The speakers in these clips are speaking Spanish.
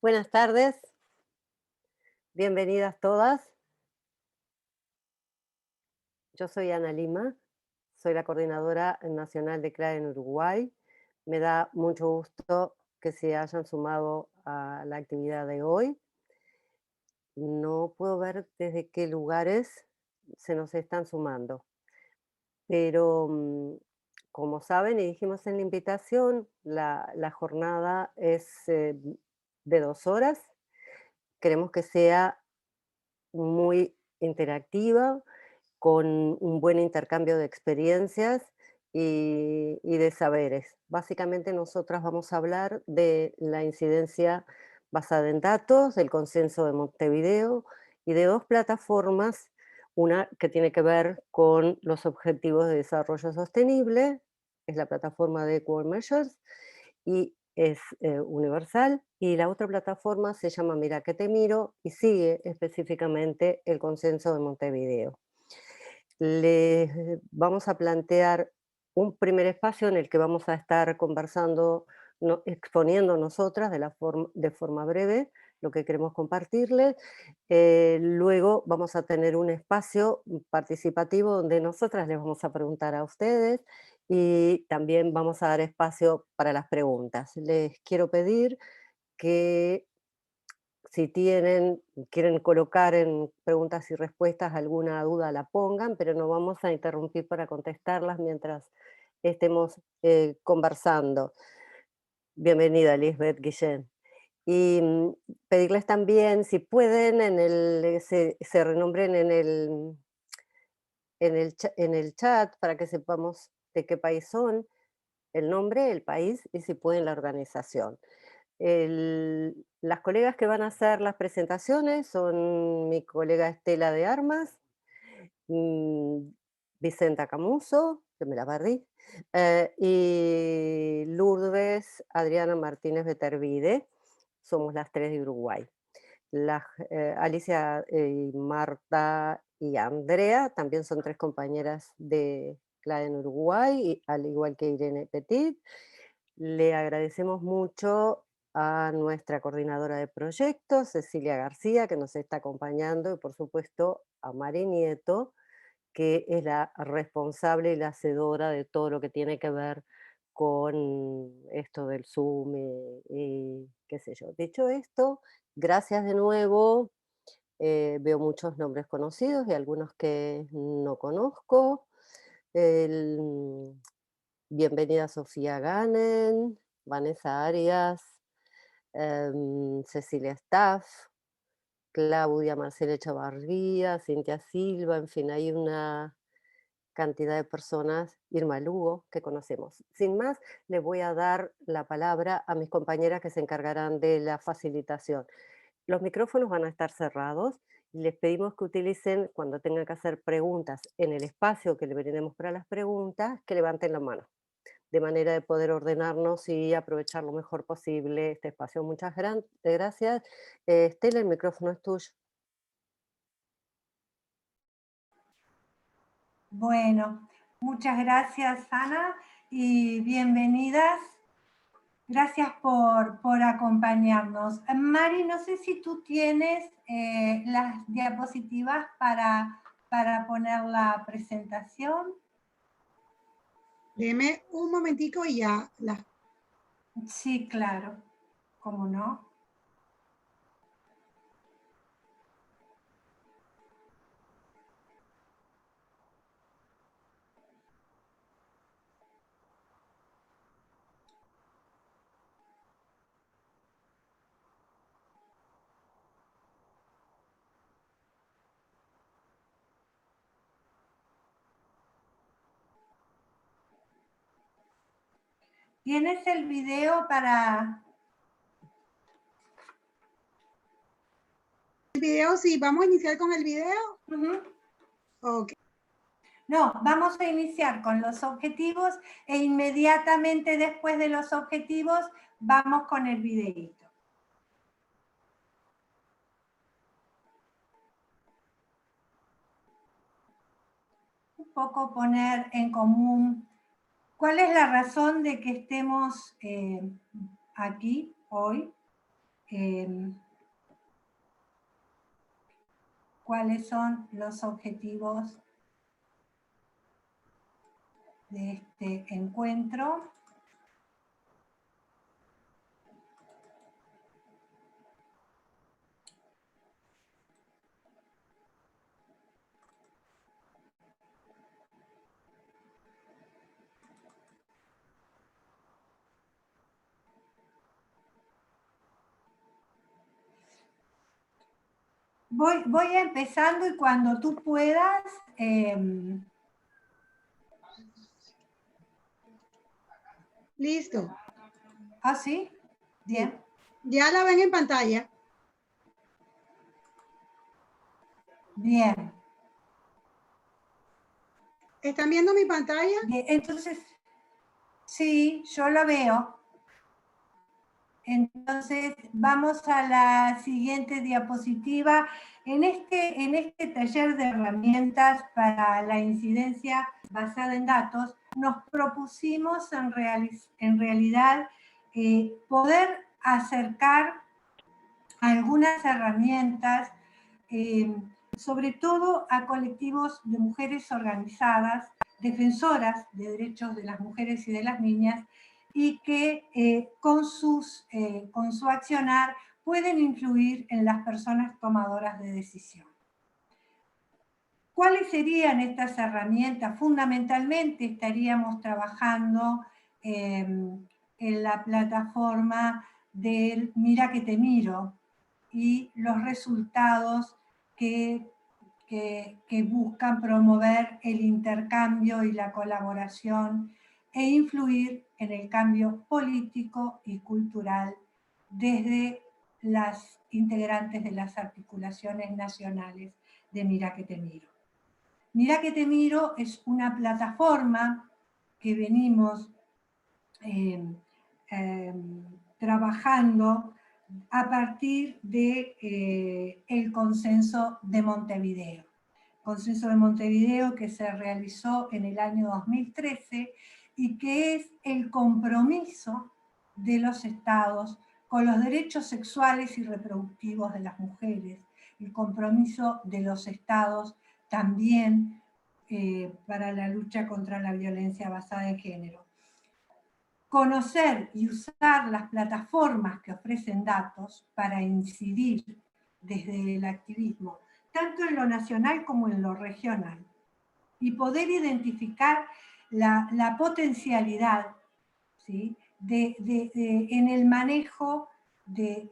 Buenas tardes, bienvenidas todas. Yo soy Ana Lima, soy la coordinadora nacional de CLAE en Uruguay. Me da mucho gusto que se hayan sumado a la actividad de hoy. No puedo ver desde qué lugares se nos están sumando, pero como saben y dijimos en la invitación, la jornada es de 2 horas. Queremos que sea muy interactiva, con un buen intercambio de experiencias y de saberes. Básicamente nosotras vamos a hablar de la incidencia basada en datos, del consenso de Montevideo y de dos plataformas, una que tiene que ver con los objetivos de desarrollo sostenible, es la plataforma de Equal Measures y es universal, y la otra plataforma se llama Mira que te miro y sigue específicamente el consenso de Montevideo. Les vamos a plantear un primer espacio en el que vamos a estar conversando, exponiendo nosotras de forma breve lo que queremos compartirles. Luego vamos a tener un espacio participativo donde nosotras les vamos a preguntar a ustedes y también vamos a dar espacio para las preguntas. Les quiero pedir que si quieren colocar en preguntas y respuestas alguna duda, la pongan, pero no vamos a interrumpir para contestarlas mientras estemos conversando. Bienvenida, Lisbeth Guillén. Y pedirles también, si pueden, se renombren en el chat para que sepamos de qué país son, el nombre, el país y si pueden la organización. Las colegas que van a hacer las presentaciones son mi colega Estela de Armas, mm, Vicenta Camuso, que me la perdí, y Lourdes Adriana Martínez Betervide, somos las tres de Uruguay. Alicia, y Marta y Andrea también son tres compañeras de CLAE en Uruguay, al igual que Irene Petit. Le agradecemos mucho a nuestra coordinadora de proyectos, Cecilia García, que nos está acompañando, y por supuesto a Mari Nieto, que es la responsable y la hacedora de todo lo que tiene que ver con esto del Zoom y qué sé yo. Dicho esto, gracias de nuevo. Veo muchos nombres conocidos y algunos que no conozco. El, Bienvenida Sofía Ganen, Vanessa Arias, Cecilia Staff, Claudia Marcela Echavarría, Cintia Silva, en fin, hay una cantidad de personas, Irma Lugo, que conocemos. Sin más, le voy a dar la palabra a mis compañeras que se encargarán de la facilitación. Los micrófonos van a estar cerrados y les pedimos que utilicen, cuando tengan que hacer preguntas en el espacio que le brindemos para las preguntas, que levanten la mano, de manera de poder ordenarnos y aprovechar lo mejor posible este espacio. Muchas gracias. Estela, el micrófono es tuyo. Bueno, muchas gracias, Ana, y bienvenidas. Gracias por acompañarnos. Mari, no sé si tú tienes las diapositivas para poner la presentación. Deme un momentico y ya las... Sí, claro, cómo no. ¿Tienes el video para...? El video, sí, vamos a iniciar con el video. Ok. No, vamos a iniciar con los objetivos e inmediatamente después de los objetivos vamos con el videíto. Un poco poner en común cuál es la razón de que estemos aquí hoy. cuáles son los objetivos de este encuentro. Voy empezando y cuando tú puedas... Listo. ¿Ah, sí? Bien. Sí. Ya la ven en pantalla. Bien. ¿Están viendo mi pantalla? Bien. Entonces, sí, yo lo veo. Entonces, vamos a la siguiente diapositiva. En este taller de herramientas para la incidencia basada en datos, nos propusimos en realidad poder acercar algunas herramientas, sobre todo a colectivos de mujeres organizadas, defensoras de derechos de las mujeres y de las niñas, y que con su accionar pueden influir en las personas tomadoras de decisión. ¿Cuáles serían estas herramientas? Fundamentalmente estaríamos trabajando en la plataforma del Mira que te miro y los resultados que buscan promover el intercambio y la colaboración e influir en el cambio político y cultural desde las integrantes de las articulaciones nacionales de Mira que te miro. Mira que te miro es una plataforma que venimos trabajando a partir de el consenso de Montevideo. Consenso de Montevideo que se realizó en el año 2013 y que es el compromiso de los estados con los derechos sexuales y reproductivos de las mujeres, el compromiso de los estados también para la lucha contra la violencia basada en género. Conocer y usar las plataformas que ofrecen datos para incidir desde el activismo, tanto en lo nacional como en lo regional, y poder identificar la potencialidad, ¿sí?, en el manejo de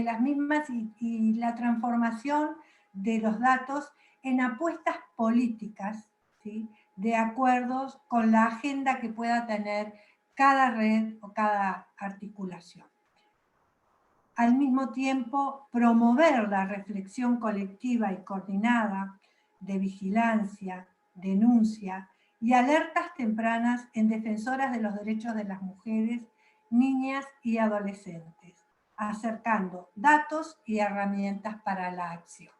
las mismas y la transformación de los datos en apuestas políticas, ¿sí?, de acuerdo con la agenda que pueda tener cada red o cada articulación. Al mismo tiempo, promover la reflexión colectiva y coordinada de vigilancia, denuncia y alertas tempranas en defensoras de los derechos de las mujeres, niñas y adolescentes, acercando datos y herramientas para la acción.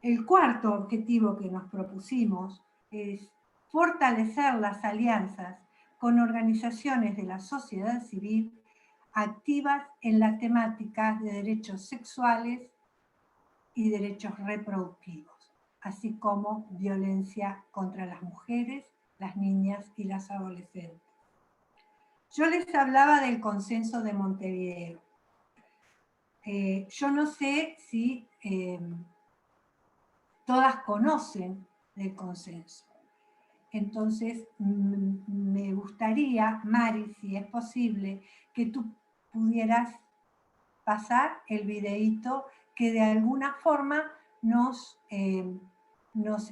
El cuarto objetivo que nos propusimos es fortalecer las alianzas con organizaciones de la sociedad civil activas en las temáticas de derechos sexuales y derechos reproductivos, así como violencia contra las mujeres, las niñas y las adolescentes. Yo les hablaba del consenso de Montevideo. Yo no sé si todas conocen del consenso. Entonces, me gustaría, Mari, si es posible, que tú pudieras pasar el videíto que de alguna forma nos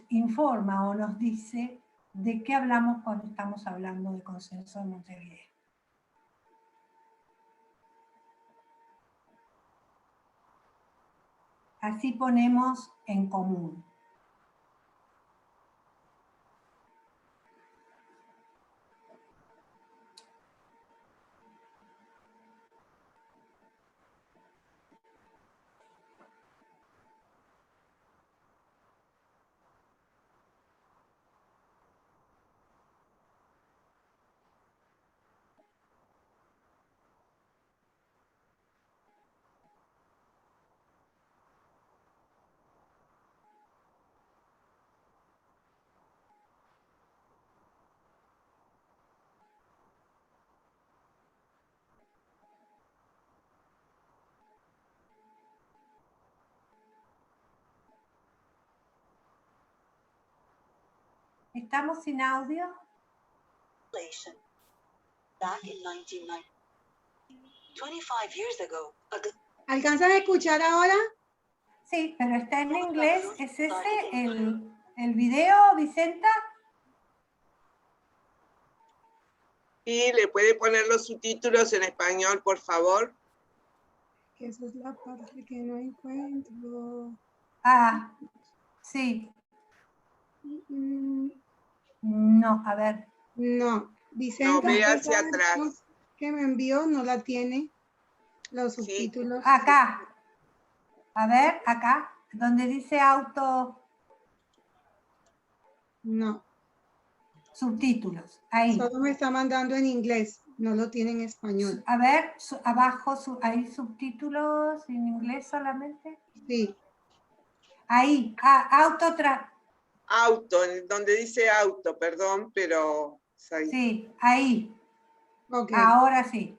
informa o nos dice de qué hablamos cuando estamos hablando de consenso en Montevideo. Así ponemos en común. ¿Estamos sin audio? Back in 1990, 25 years ago, ¿Alcanzan a escuchar ahora? Sí, pero está en inglés. ¿Es ese el video, Vicenta? Y le puede poner los subtítulos en español, por favor. Que esa es la parte que no encuentro. Ah, sí. No, a ver. No, Vicenta, No, ve esa hacia versión atrás. que me envió no la tiene, los Sí. subtítulos. Acá. A ver, acá, donde dice auto No, subtítulos. Ahí. solo me está mandando en inglés, no lo tiene en español. A ver, abajo hay subtítulos en inglés solamente. Sí. Ahí, auto Auto, donde dice auto, perdón, pero... ahí. Sí, ahí. Ok. Ahora sí.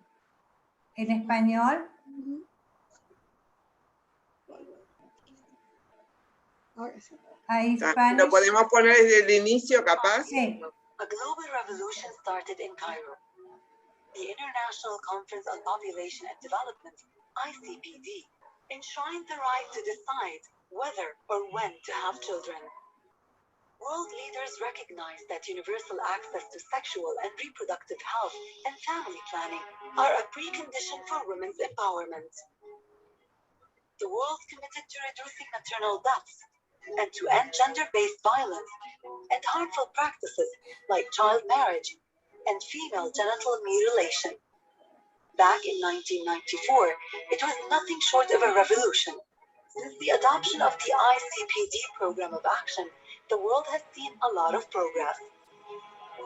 En español. Ahora sí. Ahí, ¿Lo Spanish. podemos poner desde el inicio, capaz? Sí. a global revolution started in Cairo. The International Conference on Population and Development, ICPD, enshrined the right to decide whether or when to have children. World leaders recognized that universal access to sexual and reproductive health and family planning are a precondition for women's empowerment. The world committed to reducing maternal deaths and to end gender-based violence and harmful practices like child marriage and female genital mutilation. Back in 1994, it was nothing short of a revolution. Since the adoption of the ICPD Program of Action, the world has seen a lot of progress.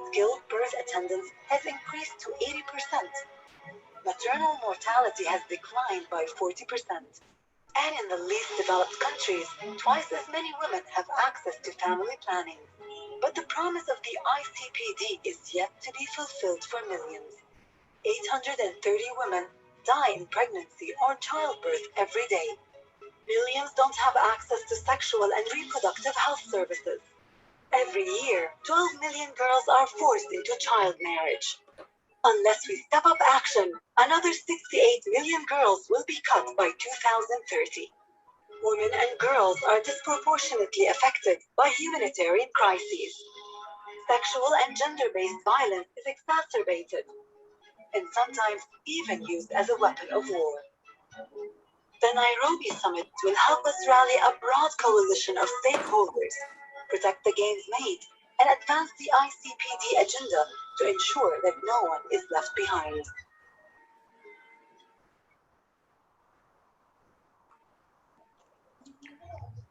Skilled birth attendance has increased to 80%. Maternal mortality has declined by 40%. And in the least developed countries, twice as many women have access to family planning. But the promise of the ICPD is yet to be fulfilled for millions. 830 women die in pregnancy or childbirth every day. Millions don't have access to sexual and reproductive health services. Every year, 12 million girls are forced into child marriage. Unless we step up action, another 68 million girls will be cut by 2030. Women and girls are disproportionately affected by humanitarian crises. Sexual and gender-based violence is exacerbated and sometimes even used as a weapon of war. The Nairobi Summit will help us rally a broad coalition of stakeholders, protect the gains made, and advance the ICPD agenda to ensure that no one is left behind.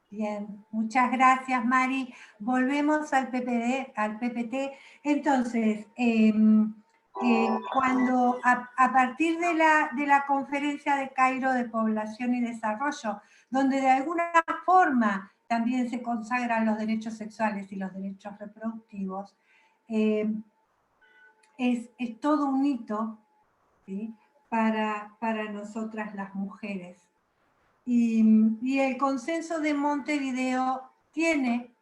Bien, muchas gracias, Mari. Volvemos al PPT. Entonces, cuando a partir de la conferencia de Cairo de Población y Desarrollo, donde de alguna forma también se consagran los derechos sexuales y los derechos reproductivos, es todo un hito, ¿sí?, para nosotras las mujeres. Y el consenso de Montevideo tiene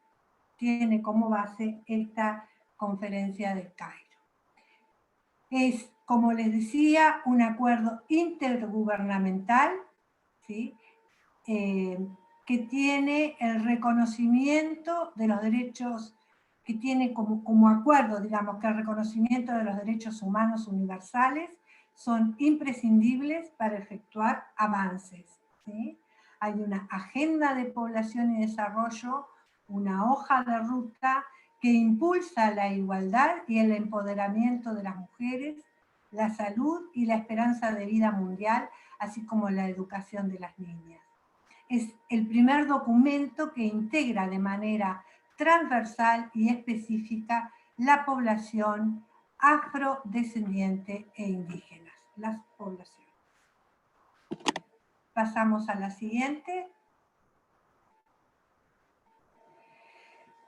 como base esta conferencia de Cairo. Es, como les decía, un acuerdo intergubernamental, ¿sí?, que tiene el reconocimiento de los derechos, que tiene como acuerdo, digamos, que el reconocimiento de los derechos humanos universales son imprescindibles para efectuar avances, ¿sí? Hay una agenda de población y desarrollo, una hoja de ruta que impulsa la igualdad y el empoderamiento de las mujeres, la salud y la esperanza de vida mundial, así como la educación de las niñas. Es el primer documento que integra de manera transversal y específica la población afrodescendiente e indígenas, las poblaciones. Pasamos a la siguiente.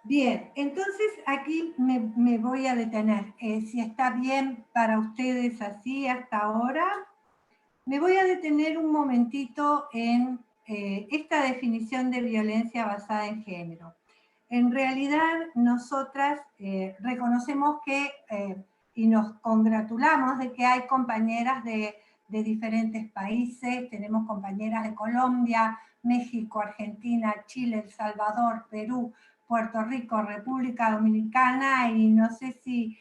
Bien, entonces aquí me voy a detener. Si está bien para ustedes así hasta ahora, me voy a detener un momentito en esta definición de violencia basada en género. En realidad, nosotras reconocemos que, y nos congratulamos de que hay compañeras de diferentes países, tenemos compañeras de Colombia, México, Argentina, Chile, El Salvador, Perú, Puerto Rico, República Dominicana, y no sé si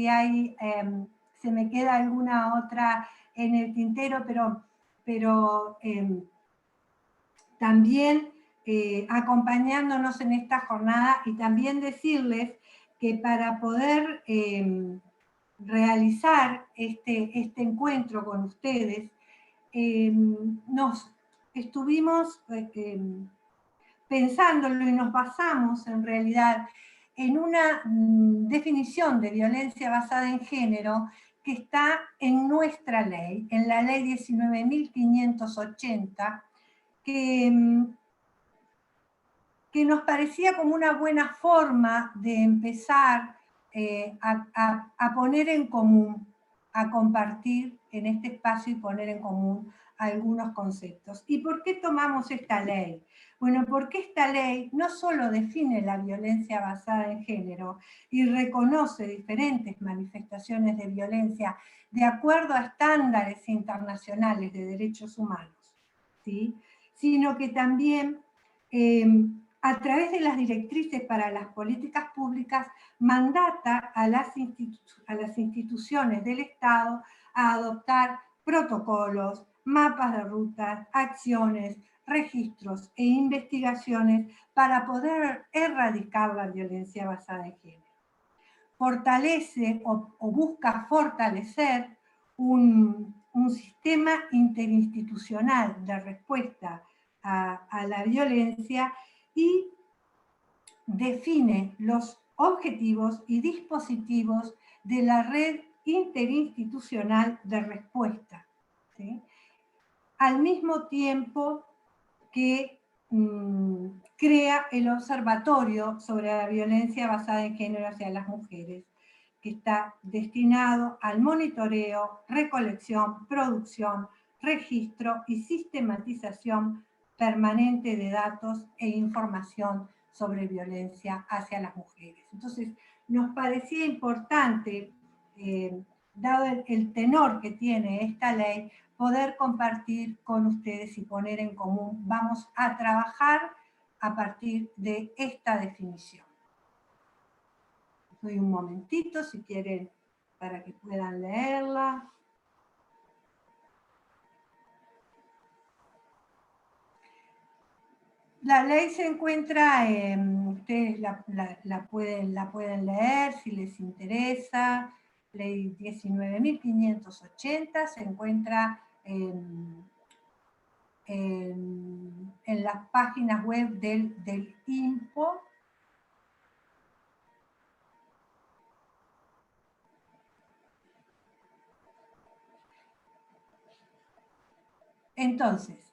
hay, se me queda alguna otra en el tintero, pero también acompañándonos en esta jornada, y también decirles que para poder realizar este encuentro con ustedes, nos estuvimos pensándolo y nos basamos en realidad en una definición de violencia basada en género que está en nuestra ley, en la ley 19.580, que nos parecía como una buena forma de empezar a poner en común, a compartir en este espacio y poner en común algunos conceptos. ¿Y por qué tomamos esta ley? Bueno, porque esta ley no solo define la violencia basada en género y reconoce diferentes manifestaciones de violencia de acuerdo a estándares internacionales de derechos humanos, ¿sí?, sino que también a través de las directrices para las políticas públicas, mandata a las instituciones del Estado a adoptar protocolos, mapas de rutas, acciones, registros e investigaciones para poder erradicar la violencia basada en género. Fortalece o busca fortalecer un sistema interinstitucional de respuesta a la violencia y define los objetivos y dispositivos de la red interinstitucional de respuesta, ¿sí?, al mismo tiempo que crea el Observatorio sobre la Violencia Basada en Género hacia las Mujeres, que está destinado al monitoreo, recolección, producción, registro y sistematización permanente de datos e información sobre violencia hacia las mujeres. Entonces, nos parecía importante, dado el tenor que tiene esta ley, poder compartir con ustedes y poner en común. Vamos a trabajar a partir de esta definición. Doy un momentito, si quieren, para que puedan leerla. La ley se encuentra, ustedes la pueden leer si les interesa. Ley 19.580 se encuentra en las páginas web del INPO. Entonces,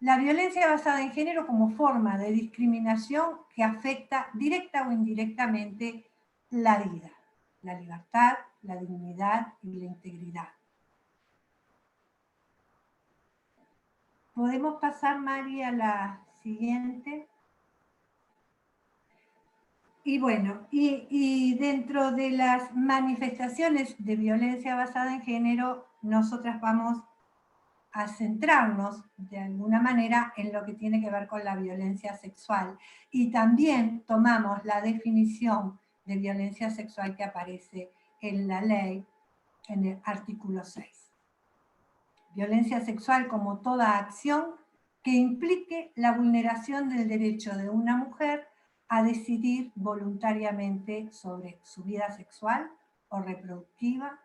la violencia basada en género como forma de discriminación que afecta directa o indirectamente la vida, la libertad, la dignidad y la integridad. ¿Podemos pasar, Mari, a la siguiente? Y bueno, y dentro de las manifestaciones de violencia basada en género, nosotras vamos a centrarnos de alguna manera en lo que tiene que ver con la violencia sexual. Y también tomamos la definición de violencia sexual que aparece en la ley, en el artículo 6. Violencia sexual como toda acción que implique la vulneración del derecho de una mujer a decidir voluntariamente sobre su vida sexual o reproductiva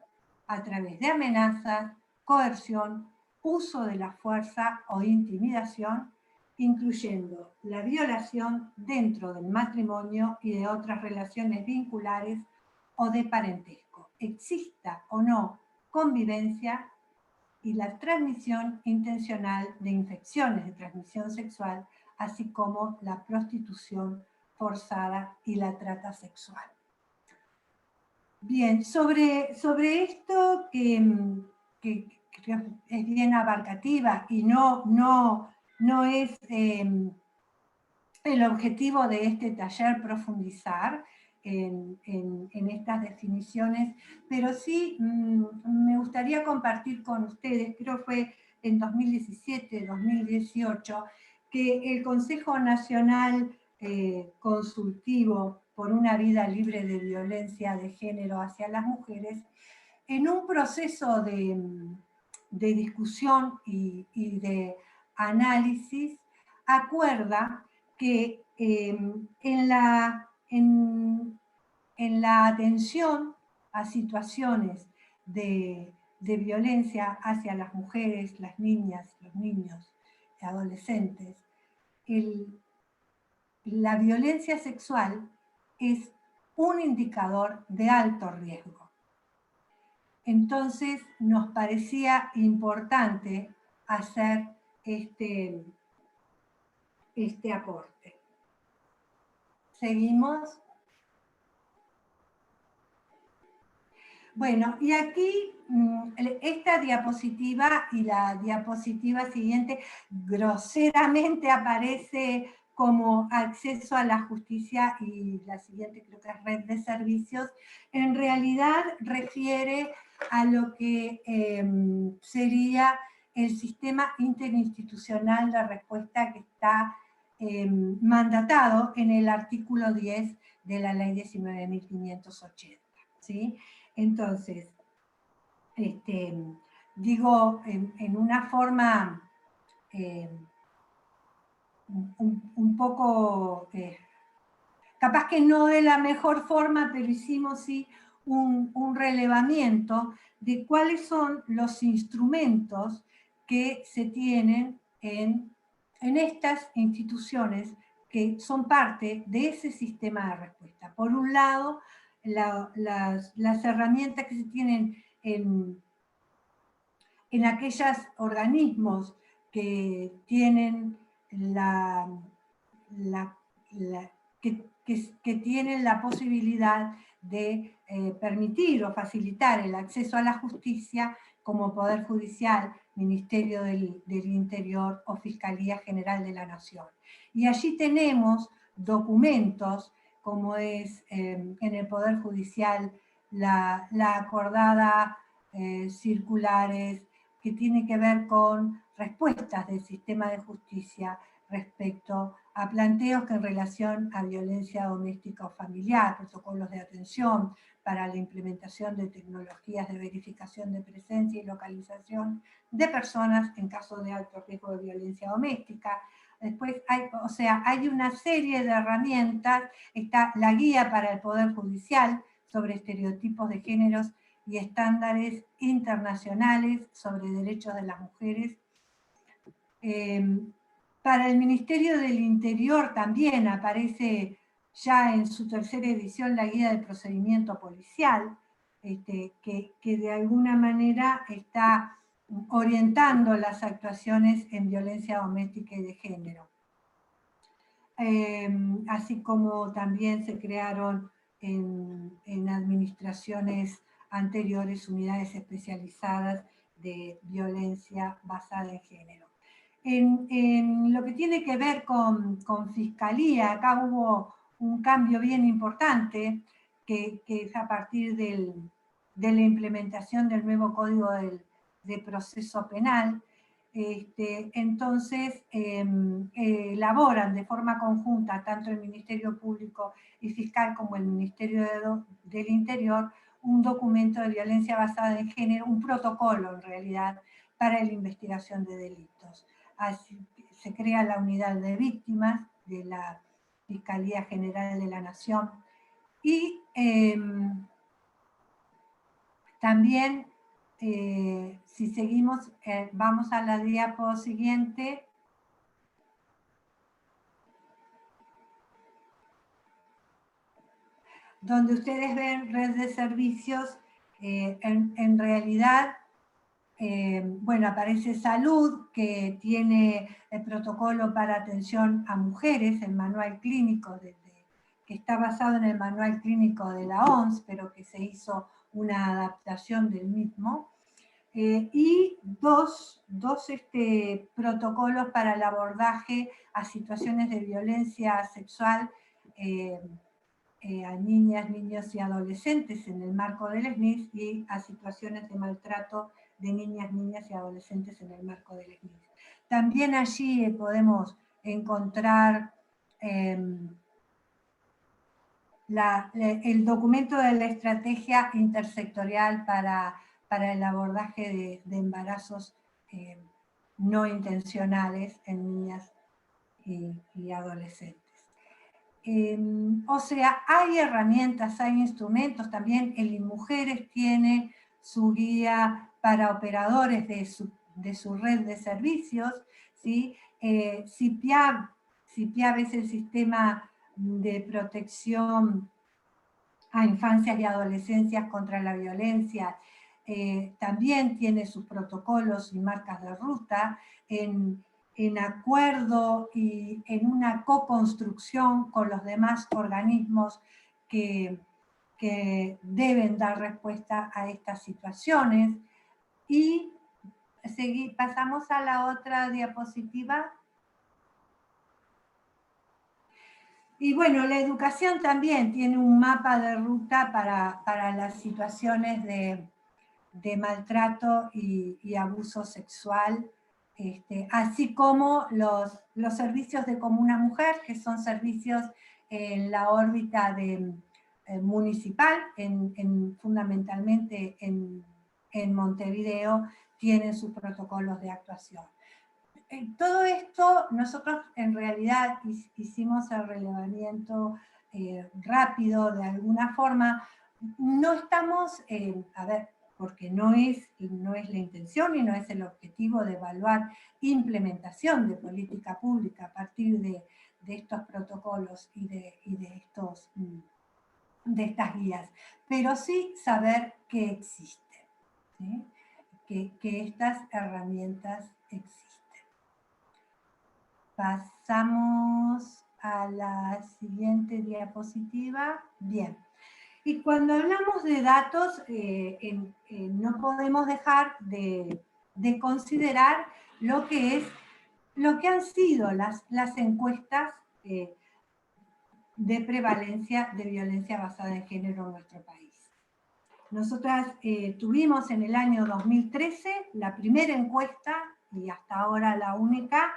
a través de amenazas, coerción, uso de la fuerza o intimidación, incluyendo la violación dentro del matrimonio y de otras relaciones vinculares o de parentesco, exista o no convivencia, y la transmisión intencional de infecciones de transmisión sexual, así como la prostitución forzada y la trata sexual. Bien, sobre esto que es bien abarcativa y no es el objetivo de este taller profundizar en estas definiciones, pero sí me gustaría compartir con ustedes, creo que fue en 2017, 2018, que el Consejo Nacional Consultivo por una Vida Libre de Violencia de Género hacia las Mujeres, en un proceso de discusión y de análisis, acuerda que en la atención a situaciones de violencia hacia las mujeres, las niñas, los niños, adolescentes, la violencia sexual es un indicador de alto riesgo. Entonces nos parecía importante hacer este aporte. ¿Seguimos? Bueno, y aquí esta diapositiva y la diapositiva siguiente groseramente aparece como acceso a la justicia, y la siguiente creo que es red de servicios. En realidad refiere a lo que sería el sistema interinstitucional de respuesta que está mandatado en el artículo 10 de la ley 19.580, ¿sí? Entonces, digo, en una forma un poco, capaz que no de la mejor forma, pero hicimos sí un relevamiento de cuáles son los instrumentos que se tienen en estas instituciones que son parte de ese sistema de respuesta. Por un lado, las herramientas que se tienen en aquellos organismos que tienen que tienen la posibilidad de permitir o facilitar el acceso a la justicia, como Poder Judicial, Ministerio del Interior o Fiscalía General de la Nación. Y allí tenemos documentos, como es en el Poder Judicial la acordada circulares que tiene que ver con respuestas del sistema de justicia respecto a planteos que en relación a violencia doméstica o familiar, protocolos de atención para la implementación de tecnologías de verificación de presencia y localización de personas en caso de alto riesgo de violencia doméstica. Después hay una serie de herramientas, está la guía para el Poder Judicial sobre estereotipos de géneros y estándares internacionales sobre derechos de las mujeres. Para el Ministerio del Interior también aparece ya en su tercera edición la guía de procedimiento policial, que de alguna manera está orientando las actuaciones en violencia doméstica y de género. Así como también se crearon en administraciones anteriores unidades especializadas de violencia basada en género. En lo que tiene que ver con fiscalía, acá hubo un cambio bien importante, que es a partir de la implementación del nuevo Código de Proceso Penal. Entonces, elaboran de forma conjunta tanto el Ministerio Público y Fiscal como el Ministerio del Interior un documento de violencia basada en género, un protocolo en realidad, para la investigación de delitos. Así, se crea la unidad de víctimas de la Fiscalía General de la Nación y también, si seguimos, vamos a la diapo siguiente. Donde ustedes ven red de servicios, en realidad, bueno, aparece salud, que tiene el protocolo para atención a mujeres, el manual clínico, que está basado en el manual clínico de la OMS, pero que se hizo una adaptación del mismo. y dos protocolos para el abordaje a situaciones de violencia sexual a niñas, niños y adolescentes en el marco del SNIS y a situaciones de maltrato de niñas, niñas y adolescentes en el marco del SNIS. También allí podemos encontrar el documento de la estrategia intersectorial para el abordaje de embarazos no intencionales en niñas y adolescentes. O sea, hay herramientas, hay instrumentos, también el InMujeres tiene su guía para operadores de su red de servicios, ¿sí? CIPIAB es el sistema de protección a infancias y adolescencias contra la violencia, también tiene sus protocolos y marcas de ruta en acuerdo y en una co-construcción con los demás organismos que deben dar respuesta a estas situaciones. Y pasamos a la otra diapositiva. Y bueno, la educación también tiene un mapa de ruta para las situaciones de maltrato y abuso sexual, así como los servicios de Comuna Mujer, que son servicios en la órbita municipal, fundamentalmente en Montevideo, tienen sus protocolos de actuación. Todo esto nosotros en realidad hicimos el relevamiento rápido de alguna forma. No estamos, a ver, porque no es la intención y no es el objetivo de evaluar implementación de política pública a partir de estos protocolos y de estas guías, pero sí saber que existen, ¿sí? que estas herramientas existen. Pasamos a la siguiente diapositiva. Bien. Y cuando hablamos de datos, no podemos dejar de considerar lo que han sido las encuestas de prevalencia de violencia basada en género en nuestro país. Nosotras tuvimos en el año 2013 la primera encuesta, y hasta ahora la única,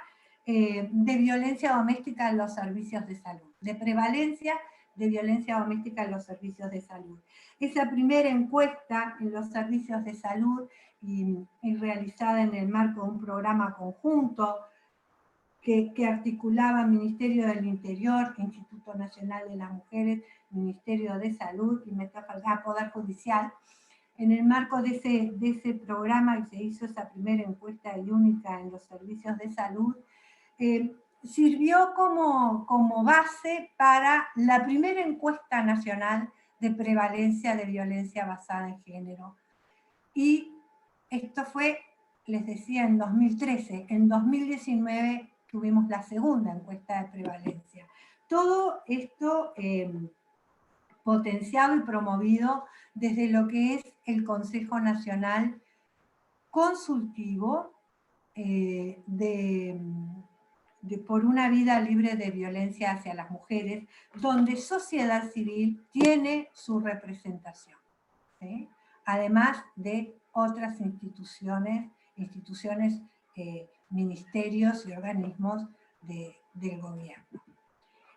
de violencia doméstica en los servicios de salud, de prevalencia de violencia doméstica en los servicios de salud. Esa primera encuesta en los servicios de salud y realizada en el marco de un programa conjunto que articulaba Ministerio del Interior, Instituto Nacional de las Mujeres, Ministerio de Salud y Poder Judicial. En el marco de ese programa que se hizo esa primera encuesta y única en los servicios de salud, sirvió como base para la primera encuesta nacional de prevalencia de violencia basada en género. Y esto fue, les decía, en 2013. En 2019 tuvimos la segunda encuesta de prevalencia. Todo esto potenciado y promovido desde lo que es el Consejo Nacional Consultivo por una vida libre de violencia hacia las mujeres, donde sociedad civil tiene su representación, ¿sí? Además de otras instituciones, ministerios y organismos del gobierno.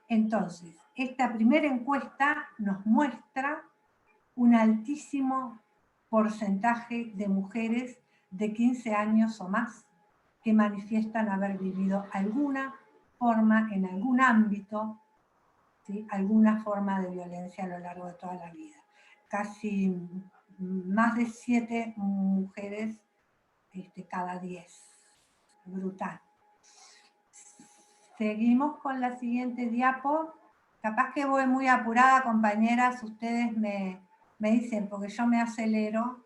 Entonces, esta primera encuesta nos muestra un altísimo porcentaje de mujeres de 15 años o más que manifiestan haber vivido alguna forma, en algún ámbito, ¿sí? Alguna forma de violencia a lo largo de toda la vida. Casi más de 7 mujeres cada 10. Brutal. Seguimos con la siguiente diapo. Capaz que voy muy apurada, compañeras, ustedes me dicen, porque yo me acelero.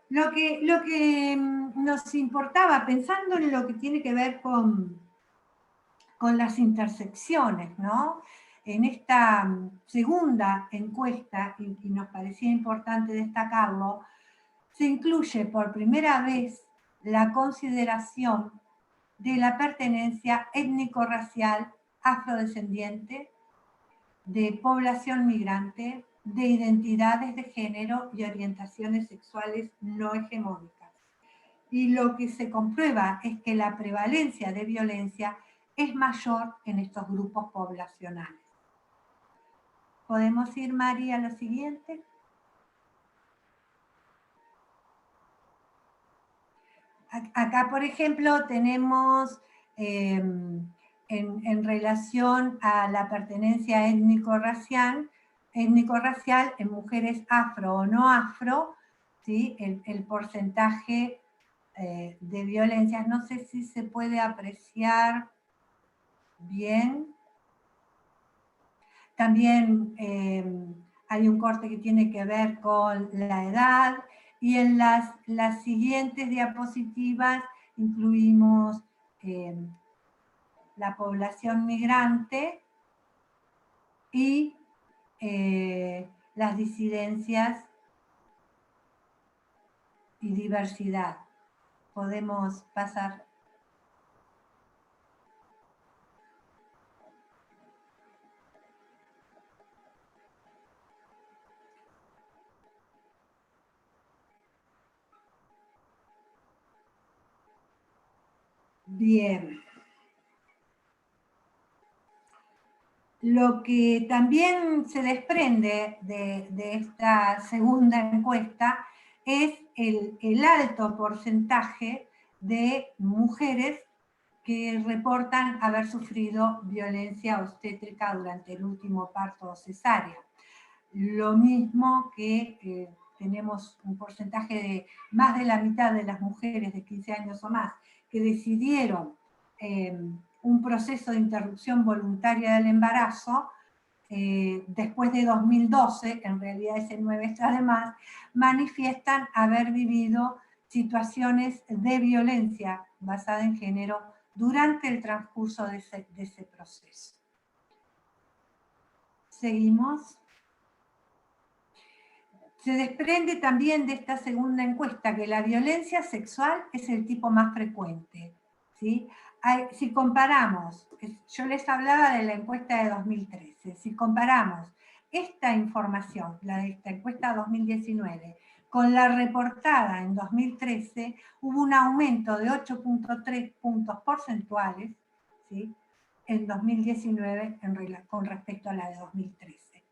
Lo que nos importaba, pensando en lo que tiene que ver con las intersecciones, ¿no? En esta segunda encuesta, y nos parecía importante destacarlo, se incluye por primera vez la consideración de la pertenencia étnico-racial afrodescendiente, de población migrante, de identidades de género y orientaciones sexuales no hegemónicas. Y lo que se comprueba es que la prevalencia de violencia es mayor en estos grupos poblacionales. ¿Podemos ir, María, a lo siguiente? Acá, por ejemplo, tenemos en relación a la pertenencia étnico-racial en mujeres afro o no afro, ¿sí? El porcentaje de violencias. No sé si se puede apreciar bien. También hay un corte que tiene que ver con la edad, y en las siguientes diapositivas incluimos la población migrante y las disidencias y diversidad. Podemos pasar. Bien. Lo que también se desprende de esta segunda encuesta es el alto porcentaje de mujeres que reportan haber sufrido violencia obstétrica durante el último parto o cesárea. Lo mismo que tenemos un porcentaje de más de la mitad de las mujeres de 15 años o más que decidieron un proceso de interrupción voluntaria del embarazo después de 2012, en realidad ese 9 está de más, manifiestan haber vivido situaciones de violencia basada en género durante el transcurso de ese proceso. Seguimos. Se desprende también de esta segunda encuesta que la violencia sexual es el tipo más frecuente, ¿sí? Si comparamos, yo les hablaba de la encuesta de 2013, si comparamos esta información, la de esta encuesta 2019, con la reportada en 2013, hubo un aumento de 8.3 puntos porcentuales, ¿sí?, en 2019 con respecto a la de 2013.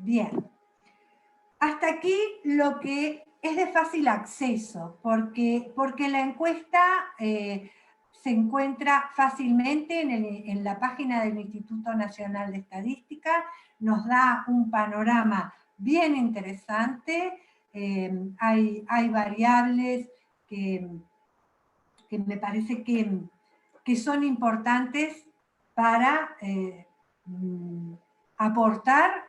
Bien, hasta aquí lo que es de fácil acceso, porque la encuesta se encuentra fácilmente en la página del Instituto Nacional de Estadística, nos da un panorama bien interesante, hay variables que me parece que son importantes para aportar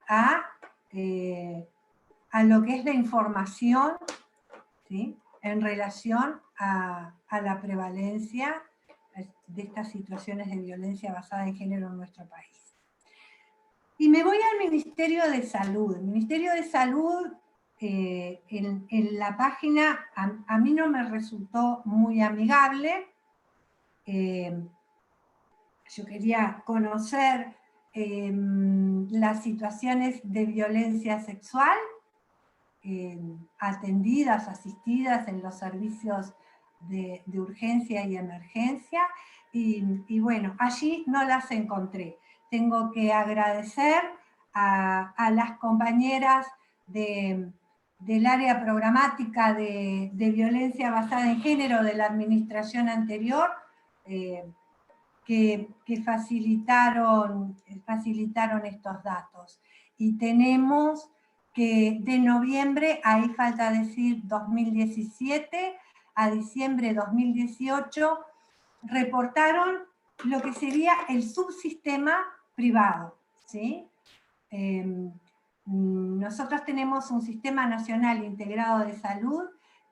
a lo que es la información, ¿sí?, en relación a la prevalencia de estas situaciones de violencia basada en género en nuestro país. Y me voy al Ministerio de Salud. El Ministerio de Salud, en la página, a mí no me resultó muy amigable. Yo quería conocer las situaciones de violencia sexual atendidas, asistidas en los servicios de urgencia y emergencia, y bueno, allí no las encontré. Tengo que agradecer a las compañeras del área programática de violencia basada en género de la administración anterior, que facilitaron estos datos. Y tenemos que de noviembre, ahí falta decir 2017, a diciembre de 2018, reportaron lo que sería el subsistema privado, ¿sí? Nosotros tenemos un Sistema Nacional Integrado de Salud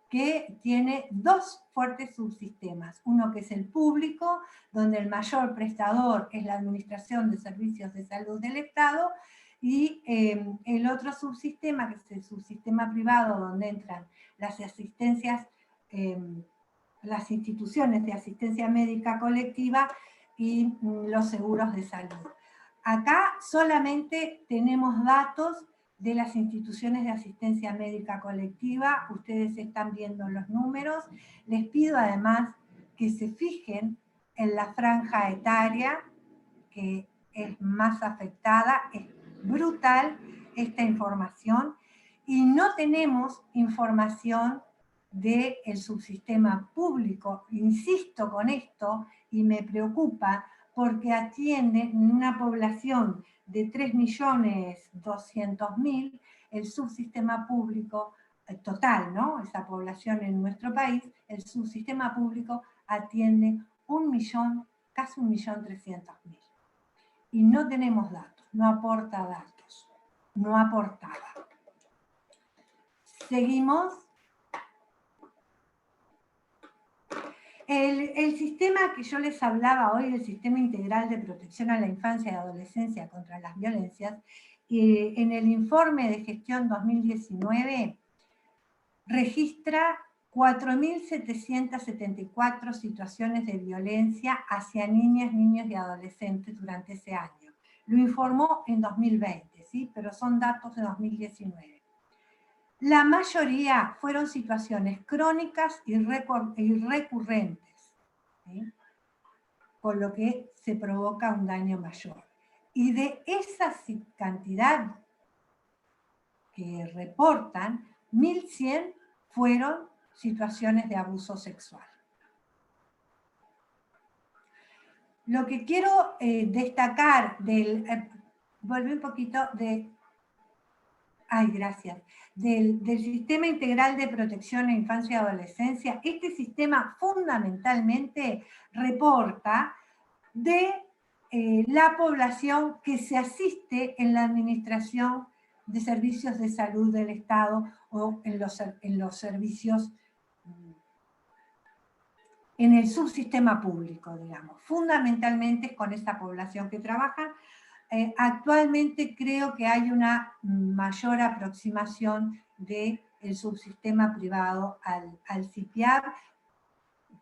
que tiene dos fuertes subsistemas. Uno que es el público, donde el mayor prestador es la Administración de Servicios de Salud del Estado, Y el otro subsistema, que es el subsistema privado, donde entran las asistencias, las instituciones de asistencia médica colectiva y los seguros de salud. Acá solamente tenemos datos de las instituciones de asistencia médica colectiva. Ustedes están viendo los números. Les pido además que se fijen en la franja etaria, que es más afectada. Es brutal esta información. Y no tenemos información del subsistema público. Insisto con esto y me preocupa porque atiende una población de 3.200.000, el subsistema público total, ¿no? Esa población en nuestro país, el subsistema público atiende 1 millón, casi 1.300.000. Y no tenemos datos, no aporta datos, no aportaba. Seguimos. El sistema que yo les hablaba hoy, el Sistema Integral de Protección a la Infancia y Adolescencia contra las Violencias, en el informe de gestión 2019 registra 4.774 situaciones de violencia hacia niñas, niños y adolescentes durante ese año. Lo informó en 2020, ¿sí? Pero son datos de 2019. La mayoría fueron situaciones crónicas y recurrentes, ¿sí? Con lo que se provoca un daño mayor. Y de esa cantidad que reportan, 1.100 fueron situaciones de abuso sexual. Lo que quiero destacar volví un poquito de... Ay, gracias. Del Sistema Integral de Protección a Infancia y Adolescencia. Este sistema fundamentalmente reporta de la población que se asiste en la administración de servicios de salud del Estado o en los servicios, en el subsistema público, digamos. Fundamentalmente es con esa población que trabajan. Actualmente creo que hay una mayor aproximación del subsistema privado al CIPIAB,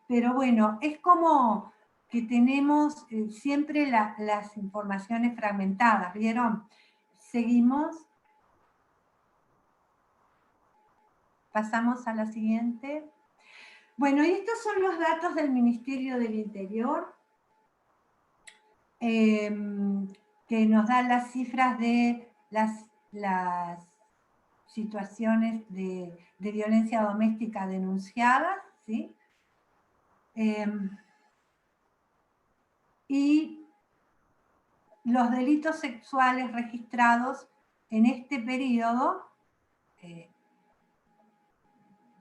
pero bueno, es como que tenemos siempre las informaciones fragmentadas, ¿vieron? Seguimos. Pasamos a la siguiente. Bueno, y estos son los datos del Ministerio del Interior, que nos dan las cifras de las situaciones de violencia doméstica denunciadas, ¿sí? Y los delitos sexuales registrados en este periodo,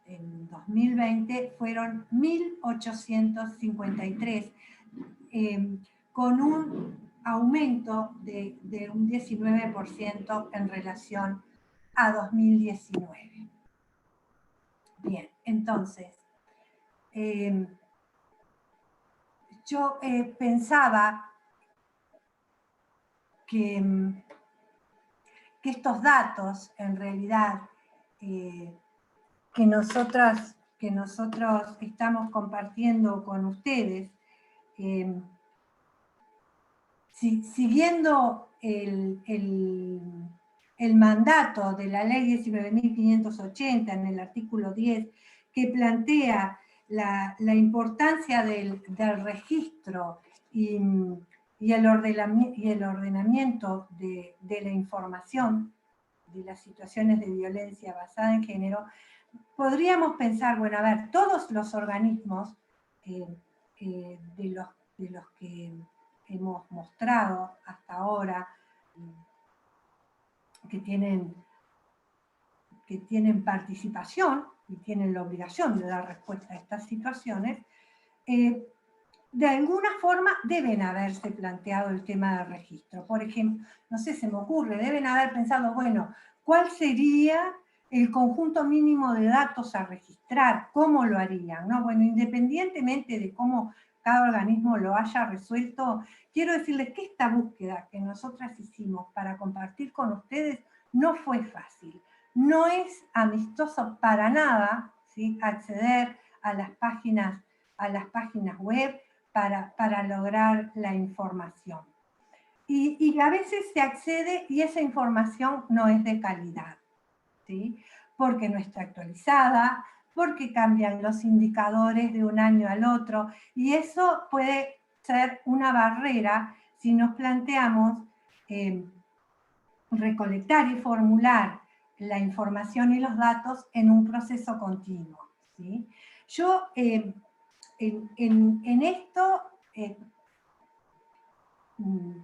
en 2020, fueron 1.853, con un aumento de un 19% en relación a 2019. Bien, entonces, yo pensaba que estos datos, en realidad, que nosotros estamos compartiendo con ustedes, siguiendo el mandato de la ley 19.580 en el artículo 10, que plantea la importancia del registro y el ordenamiento de la información de las situaciones de violencia basada en género, podríamos pensar, bueno, a ver, todos los organismos de los que hemos mostrado hasta ahora, que tienen participación y tienen la obligación de dar respuesta a estas situaciones, de alguna forma deben haberse planteado el tema del registro. Por ejemplo, no sé, se me ocurre, deben haber pensado, bueno, ¿cuál sería el conjunto mínimo de datos a registrar? ¿Cómo lo harían? ¿No? Bueno, independientemente de cómo cada organismo lo haya resuelto, quiero decirles que esta búsqueda que nosotras hicimos para compartir con ustedes no fue fácil. No es amistoso para nada, ¿sí?, acceder a las páginas web para lograr la información. Y a veces se accede y esa información no es de calidad, ¿sí?, porque no está actualizada, porque cambian los indicadores de un año al otro, y eso puede ser una barrera si nos planteamos recolectar y formular la información y los datos en un proceso continuo, ¿sí? Yo en esto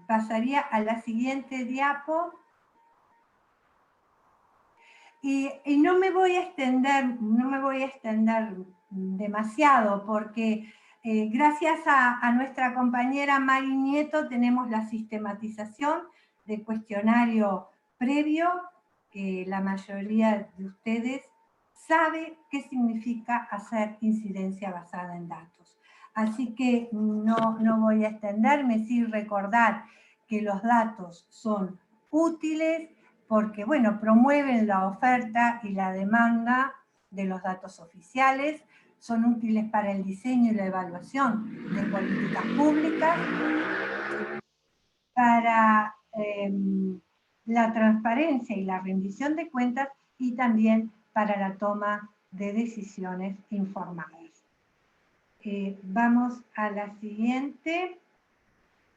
pasaría a la siguiente diapo. Y no me voy a extender demasiado, porque gracias a nuestra compañera Mari Nieto tenemos la sistematización del cuestionario previo, que la mayoría de ustedes sabe qué significa hacer incidencia basada en datos. Así que no voy a extenderme, sí recordar que los datos son útiles, porque, bueno, promueven la oferta y la demanda de los datos oficiales, son útiles para el diseño y la evaluación de políticas públicas, para la transparencia y la rendición de cuentas, y también para la toma de decisiones informadas. Vamos a la siguiente.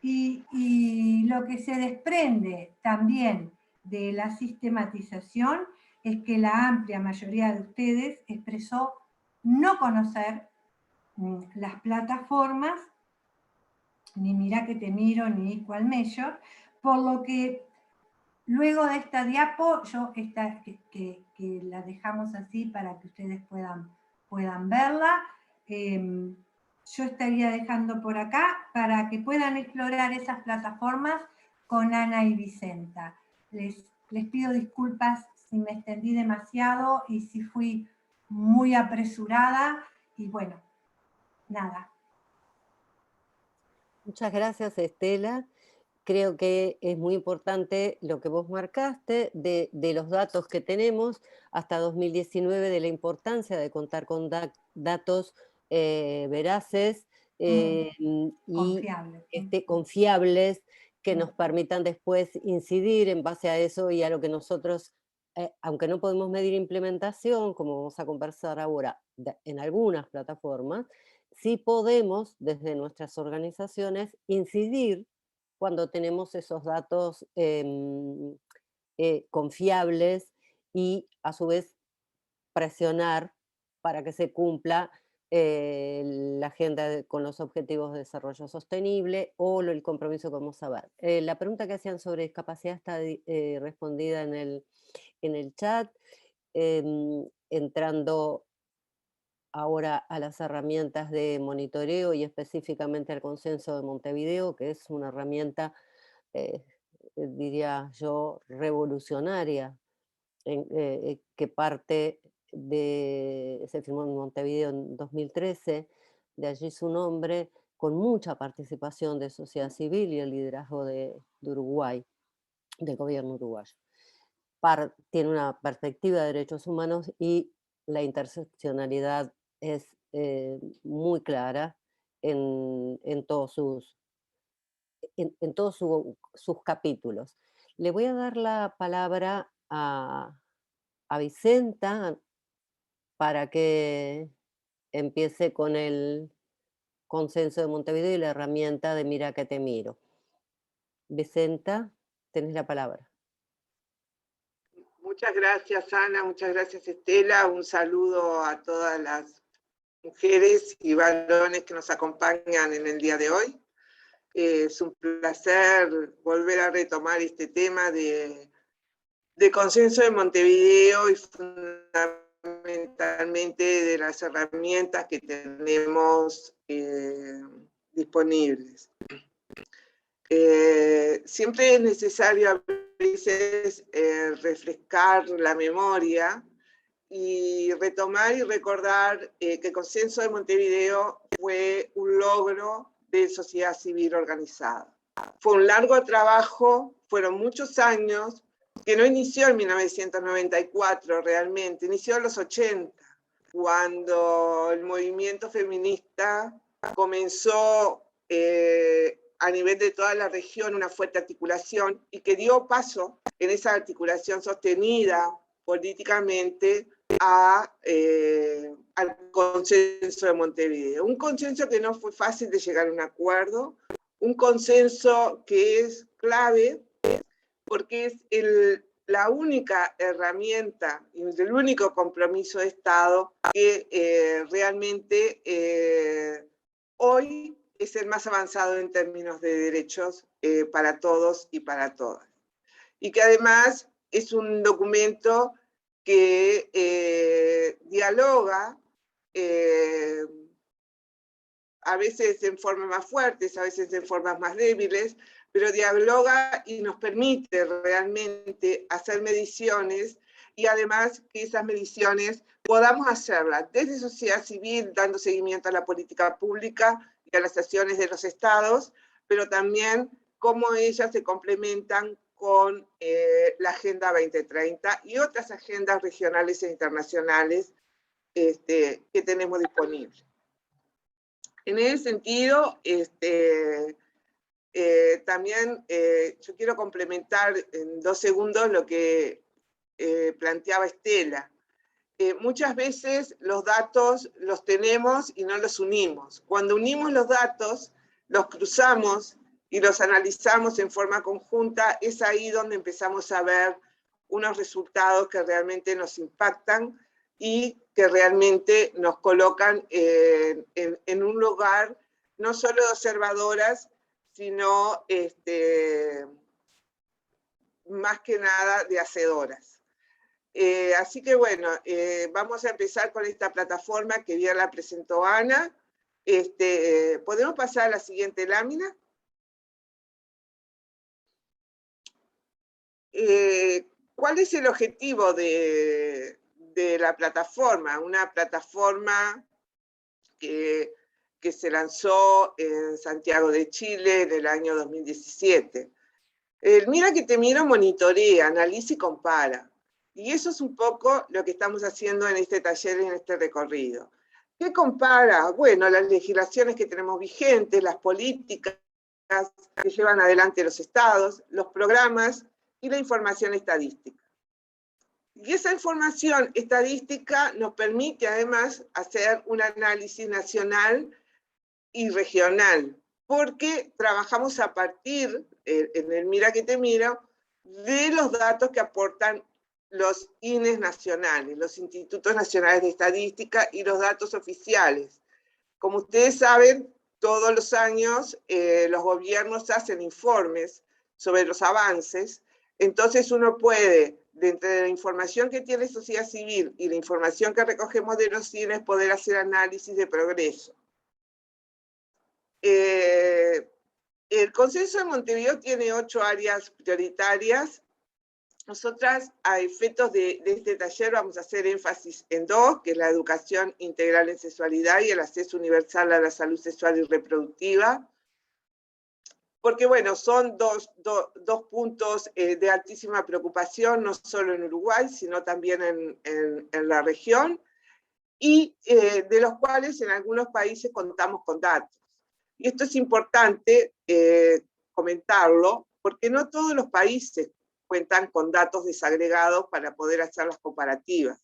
Y lo que se desprende también de la sistematización es que la amplia mayoría de ustedes expresó no conocer las plataformas, ni Mira que te miro, ni Equal Measure, por lo que luego de esta diapo, que la dejamos así para que ustedes puedan verla, yo estaría dejando por acá para que puedan explorar esas plataformas con Ana y Vicenta. Les pido disculpas si me extendí demasiado y si fui muy apresurada, y bueno, nada. Muchas gracias, Estela. Creo que es muy importante lo que vos marcaste de los datos que tenemos hasta 2019, de la importancia de contar con datos veraces y confiables, que nos permitan después incidir en base a eso y a lo que nosotros, aunque no podemos medir implementación, como vamos a conversar ahora, en algunas plataformas, sí podemos desde nuestras organizaciones incidir cuando tenemos esos datos confiables, y a su vez presionar para que se cumpla la agenda con los objetivos de desarrollo sostenible o el compromiso que vamos a ver. La pregunta que hacían sobre discapacidad está respondida en el chat. Entrando ahora a las herramientas de monitoreo y específicamente al Consenso de Montevideo, que es una herramienta, diría yo, revolucionaria, que se firmó en Montevideo en 2013, de allí su nombre, con mucha participación de sociedad civil y el liderazgo de Uruguay, del gobierno uruguayo. Tiene una perspectiva de derechos humanos y la interseccionalidad es muy clara en todos sus capítulos. Le voy a dar la palabra a Vicenta para que empiece con el Consenso de Montevideo y la herramienta de Mira que te miro. Vicenta, tenés la palabra. Muchas gracias, Ana, muchas gracias, Estela. Un saludo a todas las mujeres y varones que nos acompañan en el día de hoy. Es un placer volver a retomar este tema de Consenso de Montevideo y fundamentalmente de las herramientas que tenemos disponibles. Siempre es necesario a veces refrescar la memoria y retomar y recordar que el Consenso de Montevideo fue un logro de sociedad civil organizada. Fue un largo trabajo, fueron muchos años, que no inició en 1994 realmente, inició en los 80, cuando el movimiento feminista comenzó a nivel de toda la región una fuerte articulación y que dio paso en esa articulación sostenida políticamente al consenso de Montevideo. Un consenso que no fue fácil de llegar a un acuerdo, un consenso que es clave porque es la única herramienta y el único compromiso de Estado que realmente hoy es el más avanzado en términos de derechos para todos y para todas. Y que además es un documento que dialoga a veces en formas más fuertes, a veces en formas más débiles, pero dialoga y nos permite realmente hacer mediciones y además que esas mediciones podamos hacerlas desde sociedad civil, dando seguimiento a la política pública y a las acciones de los estados, pero también cómo ellas se complementan con la Agenda 2030 y otras agendas regionales e internacionales que tenemos disponibles. En ese sentido, también yo quiero complementar en 2 segundos lo que planteaba Estela. Muchas veces los datos los tenemos y no los unimos. Cuando unimos los datos, los cruzamos y los analizamos en forma conjunta, es ahí donde empezamos a ver unos resultados que realmente nos impactan y que realmente nos colocan en un lugar no solo de observadoras, sino más que nada de hacedoras. Así que bueno, vamos a empezar con esta plataforma que bien la presentó Ana. ¿Podemos pasar a la siguiente lámina? ¿Cuál es el objetivo de la plataforma? Una plataforma que se lanzó en Santiago de Chile en el año 2017. El Mira que te miro monitorea, analiza y compara. Y eso es un poco lo que estamos haciendo en este taller, en este recorrido. ¿Qué compara? Bueno, las legislaciones que tenemos vigentes, las políticas que llevan adelante los estados, los programas y la información estadística. Y esa información estadística nos permite además hacer un análisis nacional y regional, porque trabajamos a partir, en el Mira que te miro, de los datos que aportan los INES nacionales, los Institutos Nacionales de Estadística y los datos oficiales. Como ustedes saben, todos los años los gobiernos hacen informes sobre los avances, entonces uno puede, dentro de la información que tiene sociedad civil y la información que recogemos de los INES, poder hacer análisis de progreso. El Consenso de Montevideo tiene 8 áreas prioritarias. Nosotras, a efectos de este taller, vamos a hacer énfasis en 2, que es la educación integral en sexualidad y el acceso universal a la salud sexual y reproductiva. Porque, bueno, son dos puntos de altísima preocupación, no solo en Uruguay, sino también en la región, y de los cuales en algunos países contamos con datos. Y esto es importante comentarlo, porque no todos los países cuentan con datos desagregados para poder hacer las comparativas.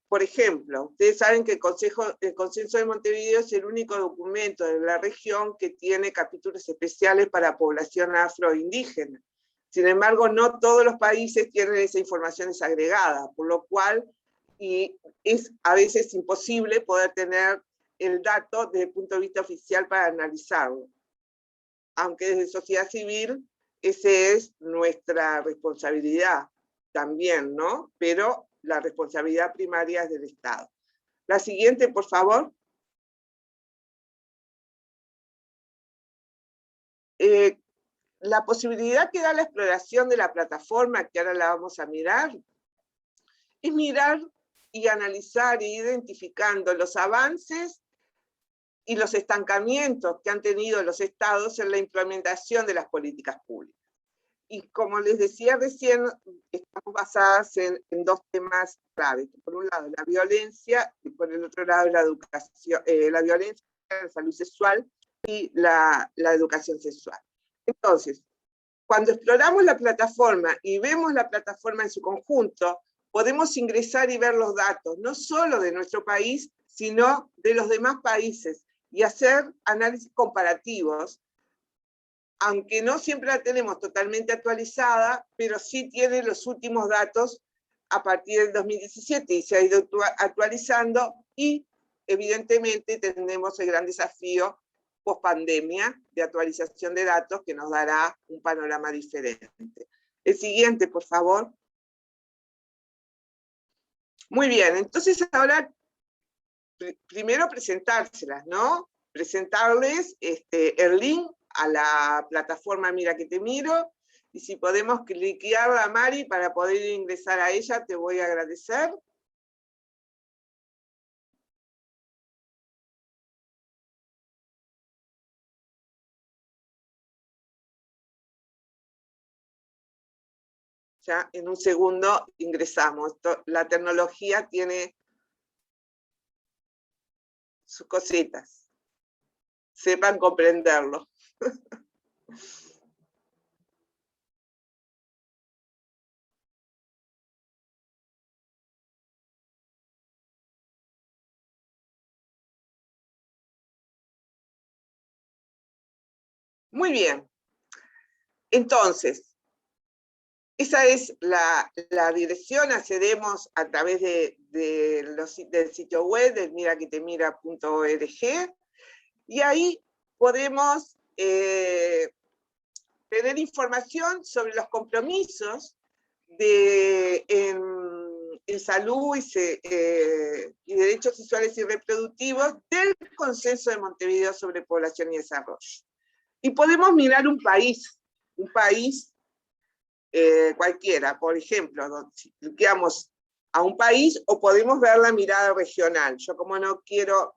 Por ejemplo, ustedes saben que el Consenso de Montevideo es el único documento de la región que tiene capítulos especiales para población afroindígena. Sin embargo, no todos los países tienen esa información desagregada, por lo cual es a veces imposible poder tener el dato desde el punto de vista oficial para analizarlo. Aunque desde sociedad civil, esa es nuestra responsabilidad también, ¿no? Pero la responsabilidad primaria es del Estado. La siguiente, por favor. La posibilidad que da la exploración de la plataforma, que ahora la vamos a mirar, es mirar y analizar e identificando los avances y los estancamientos que han tenido los estados en la implementación de las políticas públicas. Y como les decía recién, estamos basadas en dos temas claves. Por un lado, la violencia, y por el otro lado, la educación, la violencia, la salud sexual y la educación sexual. Entonces, cuando exploramos la plataforma y vemos la plataforma en su conjunto, podemos ingresar y ver los datos, no solo de nuestro país, sino de los demás países, y hacer análisis comparativos, aunque no siempre la tenemos totalmente actualizada, pero sí tiene los últimos datos a partir del 2017 y se ha ido actualizando, y evidentemente tenemos el gran desafío post-pandemia de actualización de datos que nos dará un panorama diferente. El siguiente, por favor. Muy bien, entonces ahora primero presentárselas, ¿no? Presentarles el link a la plataforma Mira que te miro, y si podemos cliquearla, Mari, para poder ingresar a ella, te voy a agradecer. Ya en un segundo ingresamos. La tecnología tiene sus cositas. Sepan comprenderlo. Muy bien. Entonces, esa es la dirección. Accedemos a través del sitio web de miraquetemira.org, y ahí podemos tener información sobre los compromisos en salud y derechos sexuales y reproductivos del Consenso de Montevideo sobre Población y Desarrollo. Y podemos mirar un país cualquiera, por ejemplo, si cliqueamos a un país, o podemos ver la mirada regional. Yo, como no quiero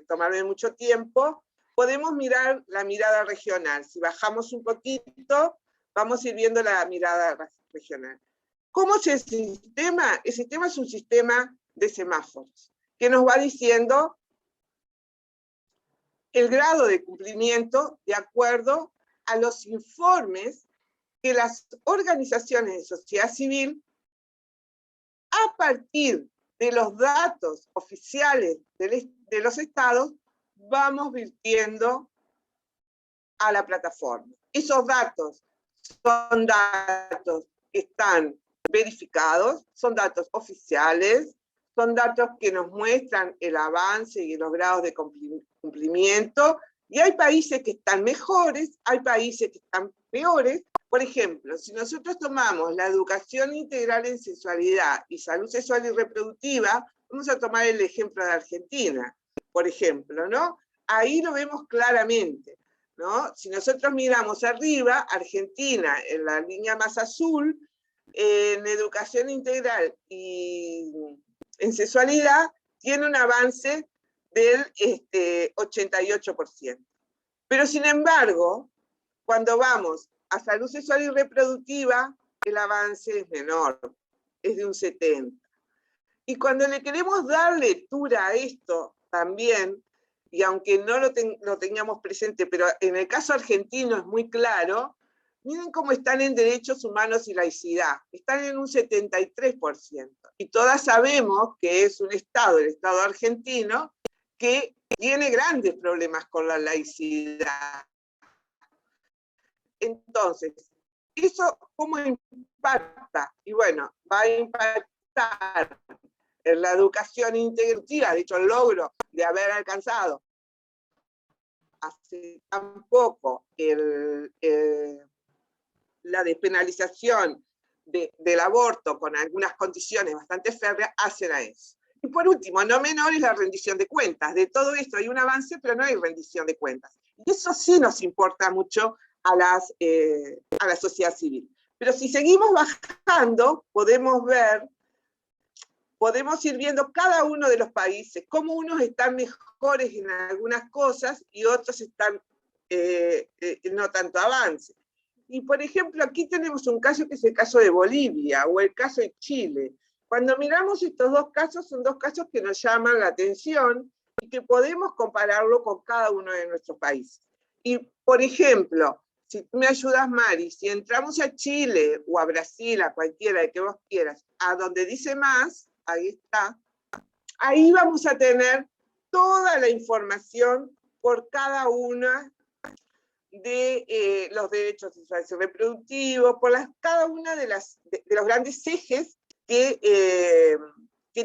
tomarme mucho tiempo, podemos mirar la mirada regional. Si bajamos un poquito, vamos a ir viendo la mirada regional. ¿Cómo es el sistema? El sistema es un sistema de semáforos, que nos va diciendo el grado de cumplimiento de acuerdo a los informes que las organizaciones de sociedad civil, a partir de los datos oficiales de los estados, vamos virtiendo a la plataforma. Esos datos son datos que están verificados, son datos oficiales, son datos que nos muestran el avance y los grados de cumplimiento, y hay países que están mejores, hay países que están peores. Por ejemplo, si nosotros tomamos la educación integral en sexualidad y salud sexual y reproductiva, vamos a tomar el ejemplo de Argentina, por ejemplo, ¿no? Ahí lo vemos claramente, ¿no? Si nosotros miramos arriba, Argentina, en la línea más azul, en educación integral y en sexualidad, tiene un avance del 88%. Pero sin embargo, cuando vamos a salud sexual y reproductiva, el avance es menor, es de un 70%. Y cuando le queremos dar lectura a esto también, y aunque no lo tengamos presente, pero en el caso argentino es muy claro, miren cómo están en derechos humanos y laicidad, están en un 73%. Y todas sabemos que es un estado, el estado argentino, que tiene grandes problemas con la laicidad. Entonces, ¿eso cómo impacta? Y bueno, va a impactar en la educación integrativa. De hecho, el logro de haber alcanzado hace tan poco la despenalización del aborto con algunas condiciones bastante férreas, hacen a eso. Y por último, no menor, es la rendición de cuentas. De todo esto hay un avance, pero no hay rendición de cuentas. Y eso sí nos importa mucho a la sociedad civil. Pero si seguimos bajando, podemos ver podemos ir viendo cada uno de los países, cómo unos están mejores en algunas cosas y otros están no tanto avance. Y por ejemplo, aquí tenemos un caso que es el caso de Bolivia o el caso de Chile. Cuando miramos estos dos casos, son dos casos que nos llaman la atención y que podemos compararlo con cada uno de nuestros países. Y por ejemplo, si tú me ayudas, Mari, si entramos a Chile o a Brasil, a cualquiera de que vos quieras, a donde dice más, ahí está, ahí vamos a tener toda la información por cada una de los derechos sexuales y reproductivos, por cada una de los grandes ejes que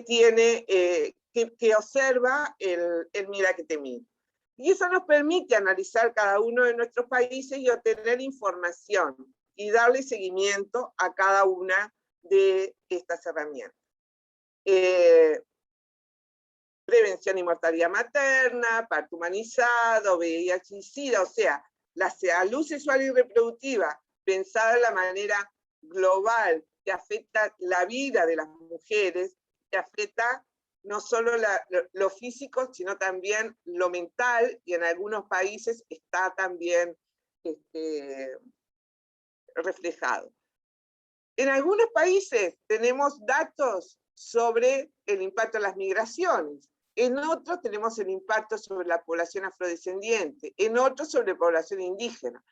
tiene, que observa el Mira que te miro. Y eso nos permite analizar cada uno de nuestros países y obtener información y darle seguimiento a cada una de estas herramientas. Prevención y mortalidad materna, parto humanizado, VIH y SIDA, o sea, la salud sexual y reproductiva pensada de la manera global que afecta la vida de las mujeres, que afecta no solo lo físico, sino también lo mental, y en algunos países está también reflejado. En algunos países tenemos datos sobre el impacto de las migraciones, en otros tenemos el impacto sobre la población afrodescendiente, en otros sobre la población indígena,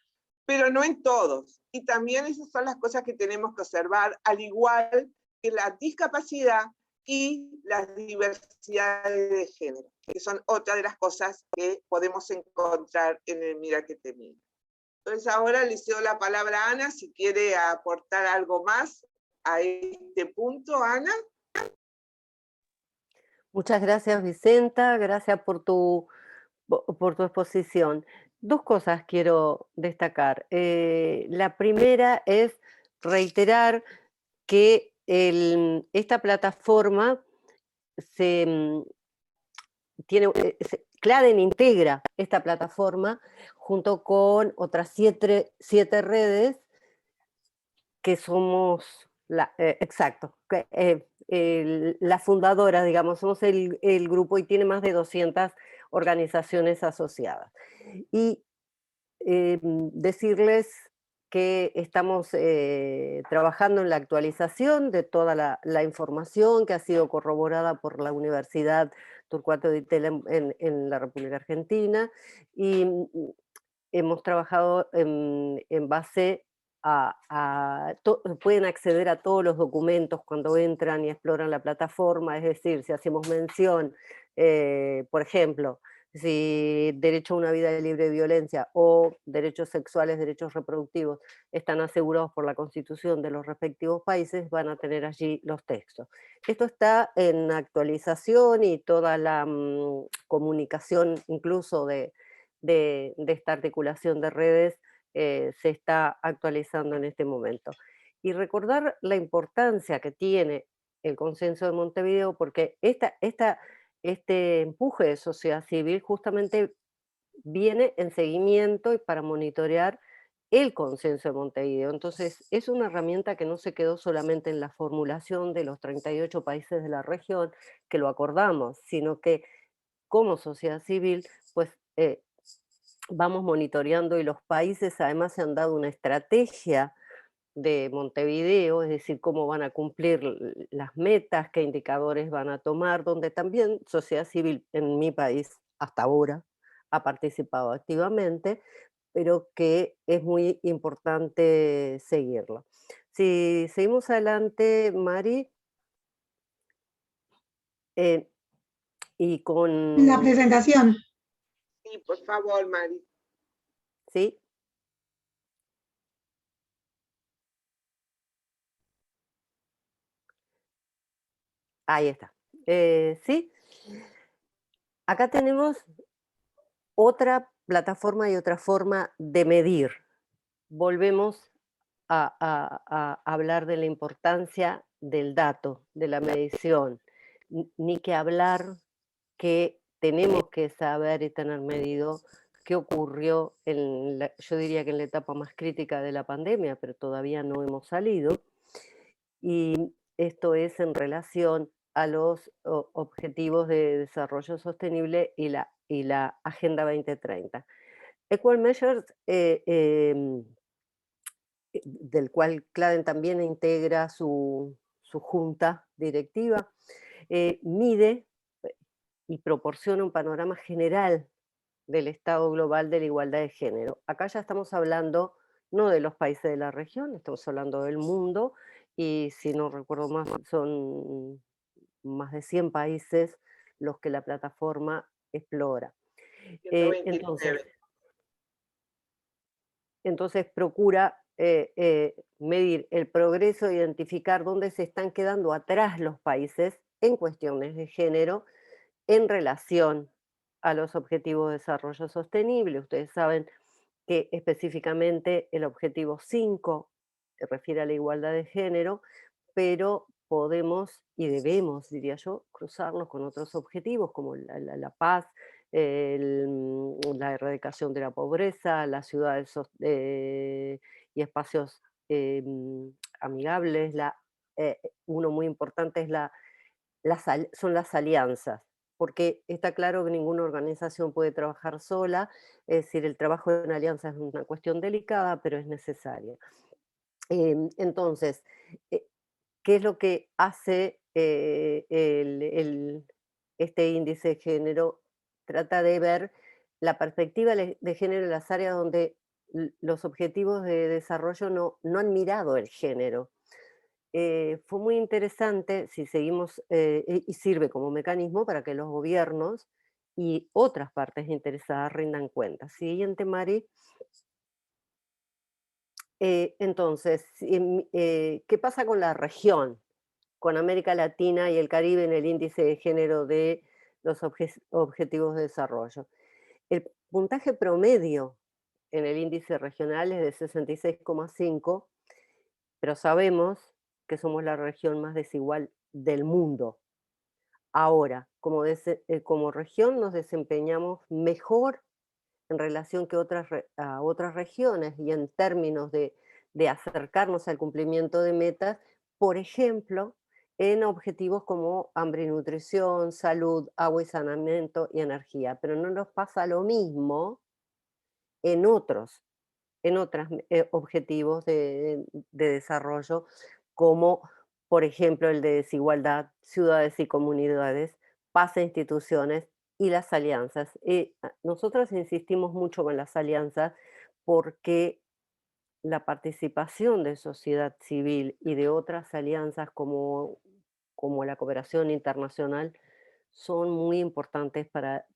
pero no en todos. Y también esas son las cosas que tenemos que observar, al igual que la discapacidad y las diversidades de género, que son otra de las cosas que podemos encontrar en el Mira que te miro. Entonces ahora le cedo la palabra a Ana, si quiere aportar algo más a este punto, Ana. Muchas gracias, Vicenta, gracias por tu exposición. Dos cosas quiero destacar. La primera es reiterar que esta plataforma CLADEN integra esta plataforma junto con otras siete redes que somos las fundadoras, digamos, somos el grupo y tiene más de 200 organizaciones asociadas. Y decirles que estamos trabajando en la actualización de toda la información que ha sido corroborada por la Universidad Torcuato Di Tella en la República Argentina, y hemos trabajado en base pueden acceder a todos los documentos cuando entran y exploran la plataforma, es decir, si hacemos mención, por ejemplo, si derecho a una vida libre de violencia o derechos sexuales, derechos reproductivos están asegurados por la Constitución de los respectivos países, van a tener allí los textos. Esto está en actualización y toda la comunicación incluso de esta articulación de redes se está actualizando en este momento. Y recordar la importancia que tiene el Consenso de Montevideo, porque este empuje de sociedad civil justamente viene en seguimiento y para monitorear el Consenso de Montevideo. Entonces, es una herramienta que no se quedó solamente en la formulación de los 38 países de la región, que lo acordamos, sino que como sociedad civil, pues vamos monitoreando, y los países además se han dado una estrategia de Montevideo, es decir, cómo van a cumplir las metas, qué indicadores van a tomar, donde también sociedad civil en mi país hasta ahora ha participado activamente, pero que es muy importante seguirlo. Si seguimos adelante, Mari, y con... La presentación. Sí, por favor, Mari. ¿Sí? Ahí está. ¿Sí? Acá tenemos otra plataforma y otra forma de medir. Volvemos a hablar de la importancia del dato, de la medición, ni que hablar que tenemos que saber y tener medido qué ocurrió yo diría que en la etapa más crítica de la pandemia, pero todavía no hemos salido, y esto es en relación a los Objetivos de Desarrollo Sostenible y la Agenda 2030. Equal Measures, del cual CLADEN también integra su junta directiva, mide y proporciona un panorama general del estado global de la igualdad de género. Acá ya estamos hablando no de los países de la región, estamos hablando del mundo, y si no recuerdo más, son más de 100 países los que la plataforma explora. 129. Entonces procura medir el progreso, identificar dónde se están quedando atrás los países en cuestiones de género en relación a los Objetivos de Desarrollo Sostenible. Ustedes saben que específicamente el objetivo 5 se refiere a la igualdad de género, pero podemos y debemos, diría yo, cruzarlos con otros objetivos como la paz, la erradicación de la pobreza, las ciudades y espacios amigables. Uno muy importante es son las alianzas, porque está claro que ninguna organización puede trabajar sola, es decir, el trabajo en alianza es una cuestión delicada, pero es necesaria. Entonces, eh, ¿qué es lo que hace este índice de género? Trata de ver la perspectiva de género en las áreas donde los objetivos de desarrollo no han mirado el género. Fue muy interesante, si seguimos, y sirve como mecanismo para que los gobiernos y otras partes interesadas rindan cuentas. Siguiente, Mari. Entonces, ¿qué pasa con la región? Con América Latina y el Caribe en el índice de género de los Objetivos de Desarrollo. El puntaje promedio en el índice regional es de 66,5, pero sabemos que somos la región más desigual del mundo. Ahora, como región nos desempeñamos mejor en relación que a otras regiones y en términos de acercarnos al cumplimiento de metas, por ejemplo, en objetivos como hambre y nutrición, salud, agua y saneamiento y energía. Pero no nos pasa lo mismo en otros objetivos de desarrollo, como por ejemplo el de desigualdad, ciudades y comunidades, paz e instituciones y las alianzas. Nosotros insistimos mucho con las alianzas porque la participación de sociedad civil y de otras alianzas como la cooperación internacional son muy importantes para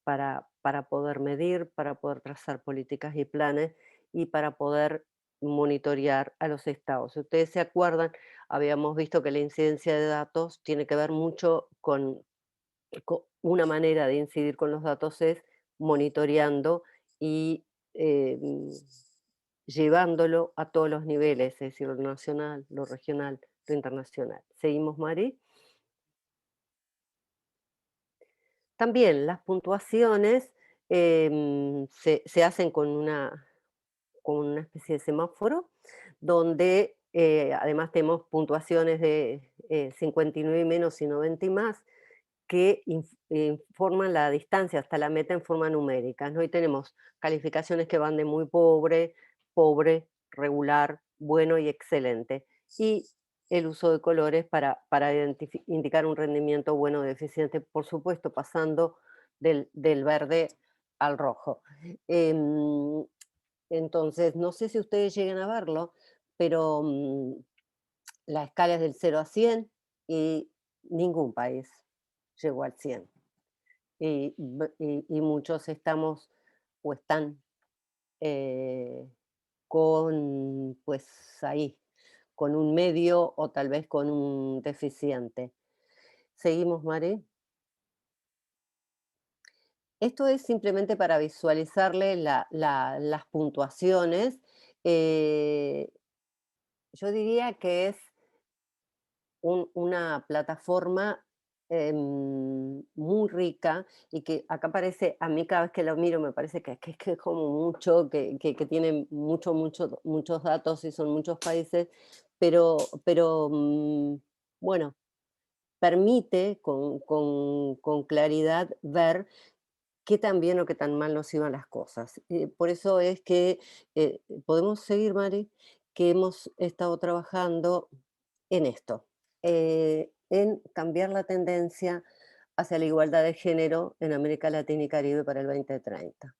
poder medir, para poder trazar políticas y planes y para poder monitorear a los estados. Si ustedes se acuerdan, habíamos visto que la incidencia de datos tiene que ver mucho con una manera de incidir con los datos es monitoreando y llevándolo a todos los niveles, es decir, lo nacional, lo regional, lo internacional. ¿Seguimos, Mari? También las puntuaciones se hacen con una especie de semáforo, donde además tenemos puntuaciones de 59 y menos y 90 y más, que informan la distancia hasta la meta en forma numérica, ¿no? Y tenemos calificaciones que van de muy pobre, pobre, regular, bueno y excelente. Y el uso de colores para indicar un rendimiento bueno o deficiente, por supuesto, pasando del verde al rojo. Em, entonces, no sé si ustedes llegan a verlo, pero la escala es del 0 a 100 y ningún país llegó al 100. Y muchos estamos o están eh, pues ahí, con un medio o tal vez con un deficiente. ¿Seguimos, Mari? Esto es simplemente para visualizarle las puntuaciones. Eh, yo diría que es una plataforma muy rica y que acá parece, a mí cada vez que lo miro me parece que es como mucho, que tiene muchos datos y son muchos países, pero bueno, permite con claridad ver qué tan bien o qué tan mal nos iban las cosas. Por eso es que podemos seguir, Mari, que hemos estado trabajando en esto, en cambiar la tendencia hacia la igualdad de género en América Latina y Caribe para el 2030.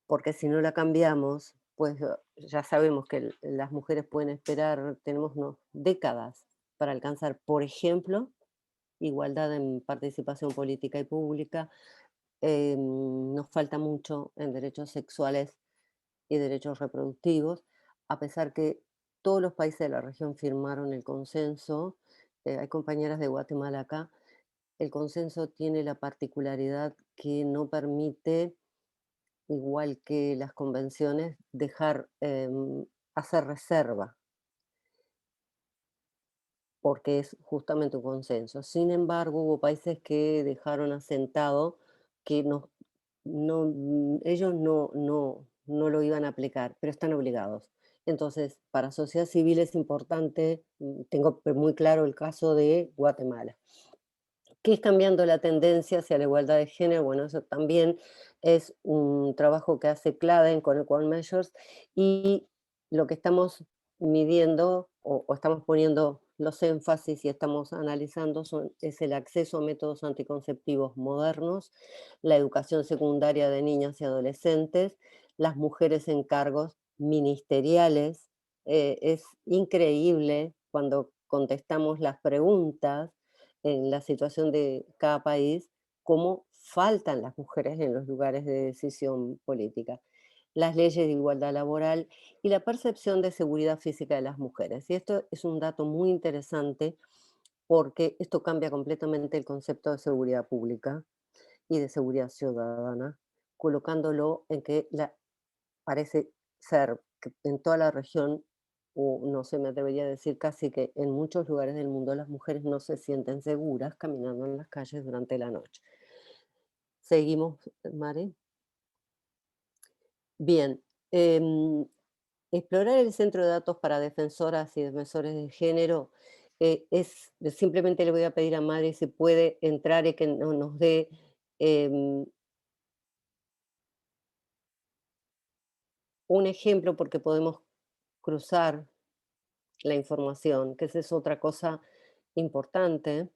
Porque si no la cambiamos, pues ya sabemos que las mujeres pueden esperar, tenemos décadas para alcanzar, por ejemplo, igualdad en participación política y pública. Nos falta mucho en derechos sexuales y derechos reproductivos, a pesar que todos los países de la región firmaron el consenso. Hay compañeras de Guatemala acá. El consenso tiene la particularidad que no permite, igual que las convenciones, dejar hacer reserva, porque es justamente un consenso. Sin embargo, hubo países que dejaron asentado que ellos no lo iban a aplicar, pero están obligados. Entonces, para sociedad civil es importante, tengo muy claro el caso de Guatemala. ¿Qué es cambiando la tendencia hacia la igualdad de género? Bueno, eso también es un trabajo que hace CLADEN con Equal Measures, y lo que estamos midiendo o estamos poniendo los énfasis y estamos analizando es el acceso a métodos anticonceptivos modernos, la educación secundaria de niñas y adolescentes, las mujeres en cargos ministeriales. Es increíble cuando contestamos las preguntas en la situación de cada país, cómo faltan las mujeres en los lugares de decisión política, las leyes de igualdad laboral y la percepción de seguridad física de las mujeres. Y esto es un dato muy interesante porque esto cambia completamente el concepto de seguridad pública y de seguridad ciudadana, colocándolo en que parece ser que en toda la región, o no sé, me atrevería a decir casi que en muchos lugares del mundo las mujeres no se sienten seguras caminando en las calles durante la noche. Seguimos, Mari. Bien. Explorar el centro de datos para defensoras y defensores de género, simplemente le voy a pedir a Mari si puede entrar y que nos dé em, un ejemplo, porque podemos cruzar la información, que esa es otra cosa importante.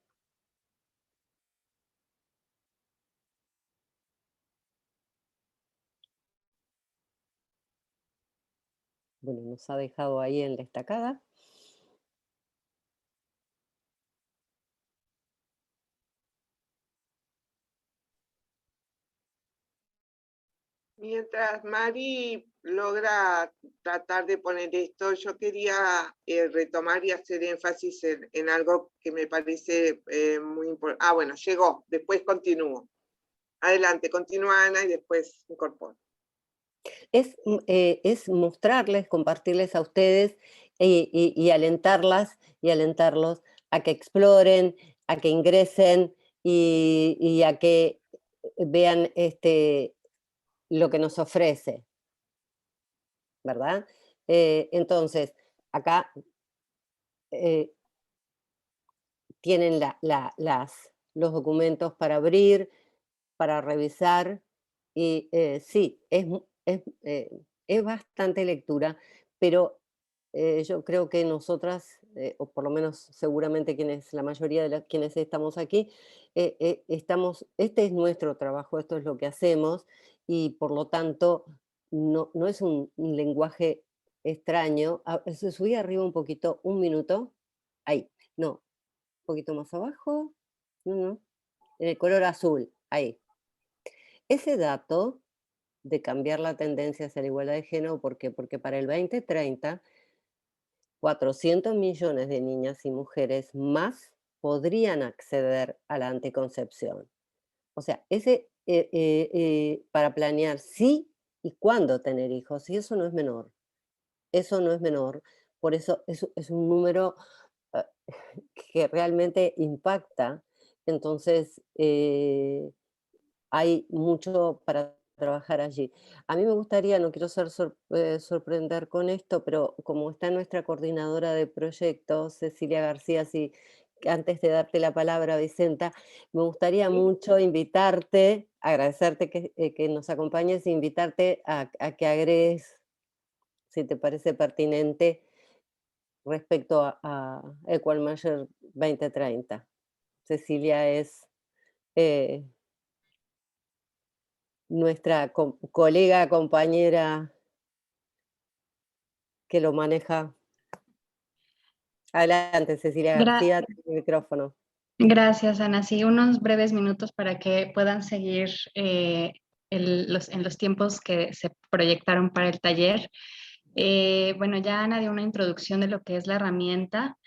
Bueno, nos ha dejado ahí en la estacada. Mientras Mari logra tratar de poner esto, yo quería retomar y hacer énfasis en algo que me parece muy importante. Ah, bueno, llegó, después continúo. Adelante, continúa Ana y después incorporo. Es mostrarles, compartirles a ustedes y alentarlas y alentarlos a que exploren, a que ingresen y a que vean lo que nos ofrece, ¿verdad? Entonces, acá eh, tienen los documentos para abrir, para revisar, y sí, es bastante lectura, pero yo creo que nosotras, o por lo menos seguramente la mayoría de quienes estamos aquí, este es nuestro trabajo, esto es lo que hacemos, y por lo tanto no es un lenguaje extraño. Se subí arriba un poquito, un minuto, ahí, no, un poquito más abajo, no, en el color azul, ahí. Ese dato de cambiar la tendencia hacia la igualdad de género, ¿por qué? Porque para el 2030, 400 millones de niñas y mujeres más podrían acceder a la anticoncepción. O sea, para planear sí y cuándo tener hijos, y eso no es menor. Eso no es menor. Por eso es un número ah, que realmente impacta. Entonces, hay mucho para trabajar allí. A mí me gustaría, no quiero sorprender con esto, pero como está nuestra coordinadora de proyectos, Cecilia García, si antes de darte la palabra, Vicenta, me gustaría mucho invitarte, agradecerte que nos acompañes e invitarte a que agregues, si te parece pertinente, respecto a Equalmeasure 2030. Cecilia es nuestra colega, compañera que lo maneja. Adelante, Cecilia García, el micrófono. Gracias, Ana. Sí, unos breves minutos para que puedan seguir en los tiempos que se proyectaron para el taller. Bueno, ya Ana dio una introducción de lo que es la herramienta.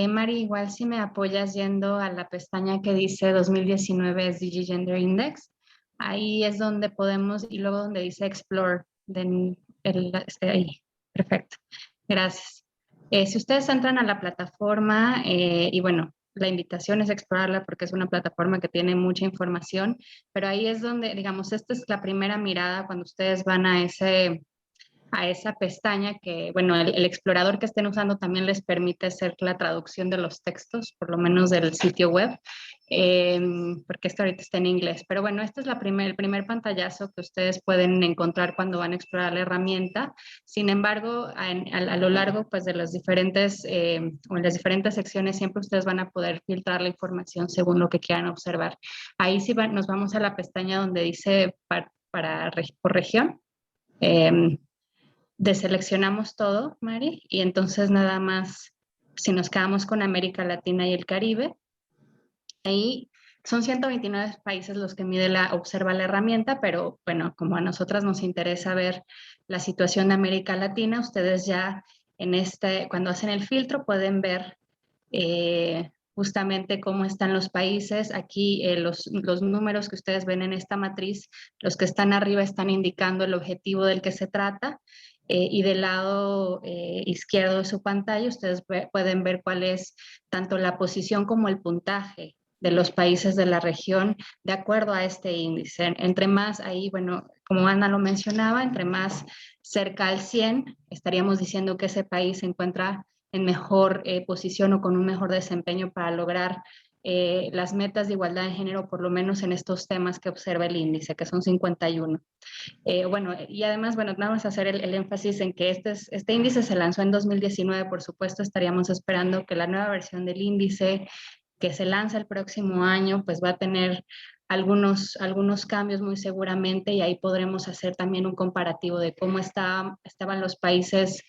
Mari, igual si me apoyas yendo a la pestaña que dice 2019 SDG Gender Index, ahí es donde podemos, y luego donde dice Explore, ahí. Perfecto, gracias. Si ustedes entran a la plataforma, y bueno, la invitación es explorarla porque es una plataforma que tiene mucha información, pero ahí es donde, digamos, esta es la primera mirada cuando ustedes van a esa pestaña que, bueno, el explorador que estén usando también les permite hacer la traducción de los textos, por lo menos del sitio web, porque esto ahorita está en inglés. Pero bueno, este es el primer pantallazo que ustedes pueden encontrar cuando van a explorar la herramienta. Sin embargo, a lo largo pues, de los diferentes, o en las diferentes secciones, siempre ustedes van a poder filtrar la información según lo que quieran observar. Ahí sí nos vamos a la pestaña donde dice por región. Deseleccionamos todo, Mari, y entonces nada más, si nos quedamos con América Latina y el Caribe, ahí son 129 países los que observa la herramienta, pero bueno, como a nosotras nos interesa ver la situación de América Latina, ustedes ya cuando hacen el filtro pueden ver justamente cómo están los países. Aquí los números que ustedes ven en esta matriz, los que están arriba están indicando el objetivo del que se trata. Y del lado izquierdo de su pantalla ustedes pueden ver cuál es tanto la posición como el puntaje de los países de la región de acuerdo a este índice. Entre más ahí, bueno, como Ana lo mencionaba, entre más cerca al 100, estaríamos diciendo que ese país se encuentra en mejor posición o con un mejor desempeño para lograr las metas de igualdad de género, por lo menos en estos temas que observa el índice, que son 51. Bueno, y además, bueno, vamos a hacer el énfasis en que este índice se lanzó en 2019, por supuesto, estaríamos esperando que la nueva versión del índice que se lanza el próximo año, pues va a tener algunos cambios muy seguramente, y ahí podremos hacer también un comparativo de cómo estaban los países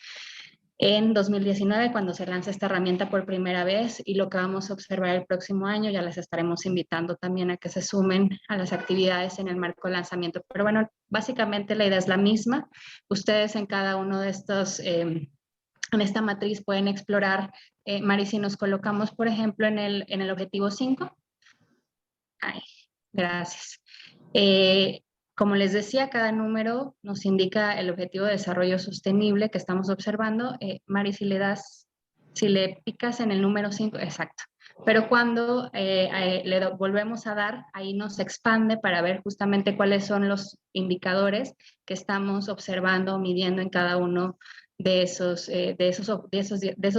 en 2019 cuando se lanza esta herramienta por primera vez, y lo que vamos a observar el próximo año. Ya les estaremos invitando también a que se sumen a las actividades en el marco de lanzamiento. Pero bueno, básicamente la idea es la misma. Ustedes en cada uno de estos, en esta matriz pueden explorar, Mari, si nos colocamos por ejemplo en el objetivo 5. Ay, gracias. Como les decía, cada número nos indica el objetivo de desarrollo sostenible que estamos observando. Mari, si le picas en el número 5, exacto. Pero cuando le volvemos a dar, ahí nos expande para ver justamente cuáles son los indicadores que estamos observando, midiendo en cada uno de esos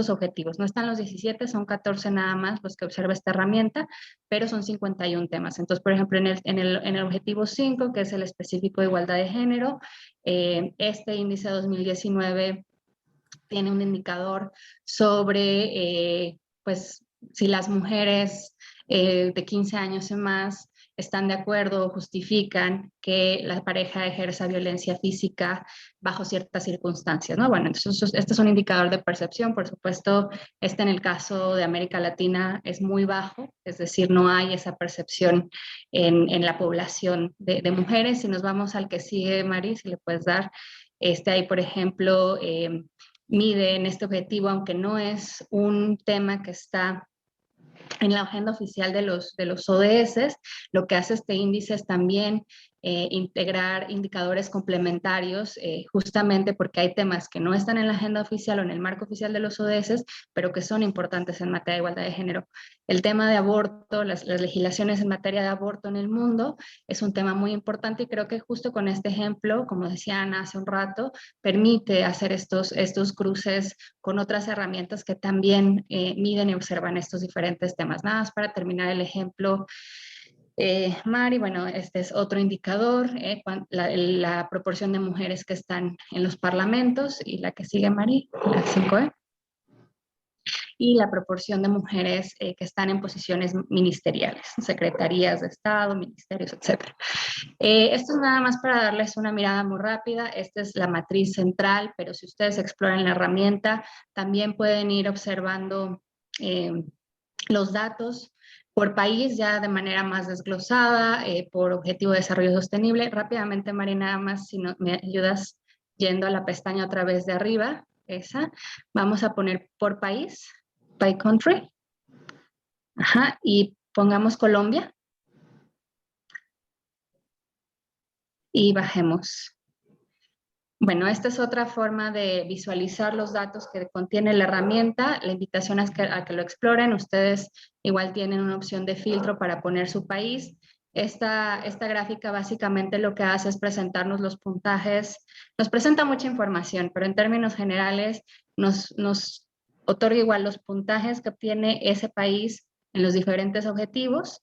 objetivos. No están los 17, son 14 nada más los que observa esta herramienta, pero son 51 temas. Entonces, por ejemplo, en el objetivo 5, que es el específico de igualdad de género, este índice 2019 tiene un indicador sobre, pues, si las mujeres de 15 años y más están de acuerdo o justifican que la pareja ejerza violencia física bajo ciertas circunstancias, ¿no? Bueno, entonces este es un indicador de percepción. Por supuesto, en el caso de América Latina es muy bajo, es decir, no hay esa percepción en la población de mujeres. Si nos vamos al que sigue, Mari, si le puedes dar, ahí, por ejemplo, mide en este objetivo, aunque no es un tema que está en la agenda oficial de los ODS, lo que hace este índice es también integrar indicadores complementarios, justamente porque hay temas que no están en la agenda oficial o en el marco oficial de los ODS, pero que son importantes en materia de igualdad de género. El tema de aborto, las legislaciones en materia de aborto en el mundo, es un tema muy importante y creo que justo con este ejemplo, como decía Ana hace un rato, permite hacer estos cruces con otras herramientas que también miden y observan estos diferentes temas. Nada más para terminar el ejemplo, Mari, bueno, este es otro indicador, la proporción de mujeres que están en los parlamentos, y la que sigue, Mari, la 5E, y la proporción de mujeres que están en posiciones ministeriales, secretarías de Estado, ministerios, etc. Esto es nada más para darles una mirada muy rápida. Esta es la matriz central, pero si ustedes exploran la herramienta, también pueden ir observando los datos por país ya de manera más desglosada, por objetivo de desarrollo sostenible. Rápidamente, Mari, nada más si no, me ayudas yendo a la pestaña otra vez de arriba, esa. Vamos a poner por país, by country. Ajá, y pongamos Colombia. Y bajemos. Bueno, esta es otra forma de visualizar los datos que contiene la herramienta. La invitación es a que lo exploren. Ustedes igual tienen una opción de filtro para poner su país. Esta gráfica básicamente lo que hace es presentarnos los puntajes. Nos presenta mucha información, pero en términos generales nos otorga igual los puntajes que obtiene ese país en los diferentes objetivos.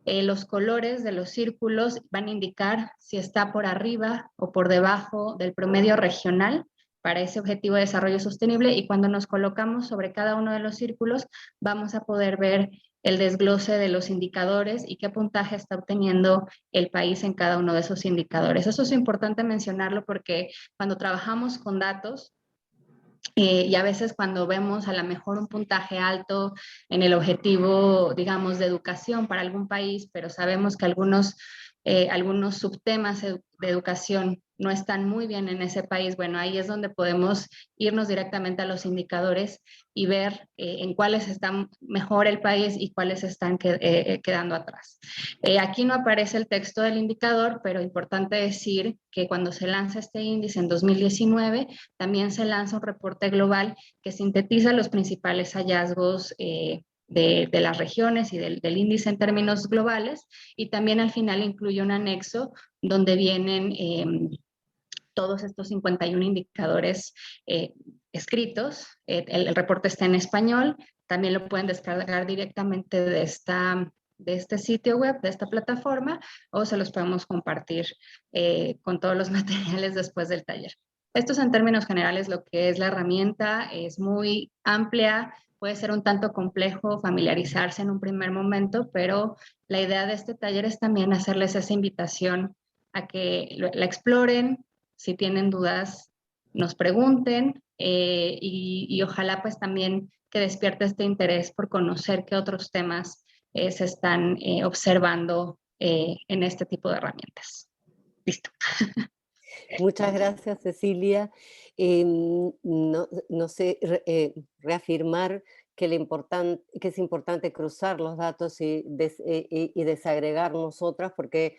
Los colores de los círculos van a indicar si está por arriba o por debajo del promedio regional para ese objetivo de desarrollo sostenible, y cuando nos colocamos sobre cada uno de los círculos vamos a poder ver el desglose de los indicadores y qué puntaje está obteniendo el país en cada uno de esos indicadores. Eso es importante mencionarlo porque cuando trabajamos con datos, y a veces cuando vemos a lo mejor un puntaje alto en el objetivo, digamos, de educación para algún país, pero sabemos que algunos subtemas de educación no están muy bien en ese país, bueno, ahí es donde podemos irnos directamente a los indicadores y ver en cuáles están mejor el país y cuáles están quedando atrás. Aquí no aparece el texto del indicador, pero importante decir que cuando se lanza este índice en 2019, también se lanza un reporte global que sintetiza los principales hallazgos de las regiones y del índice en términos globales, y también al final incluye un anexo donde vienen todos estos 51 indicadores escritos. El reporte está en español, también lo pueden descargar directamente de este sitio web, de esta plataforma, o se los podemos compartir con todos los materiales después del taller. Esto es en términos generales lo que es la herramienta. Es muy amplia, puede ser un tanto complejo familiarizarse en un primer momento, pero la idea de este taller es también hacerles esa invitación a que la exploren. Si tienen dudas, nos pregunten, y ojalá pues también que despierte este interés por conocer qué otros temas se están observando en este tipo de herramientas. Listo. Muchas gracias, Cecilia. No sé, reafirmar que es importante cruzar los datos y desagregar nosotras, porque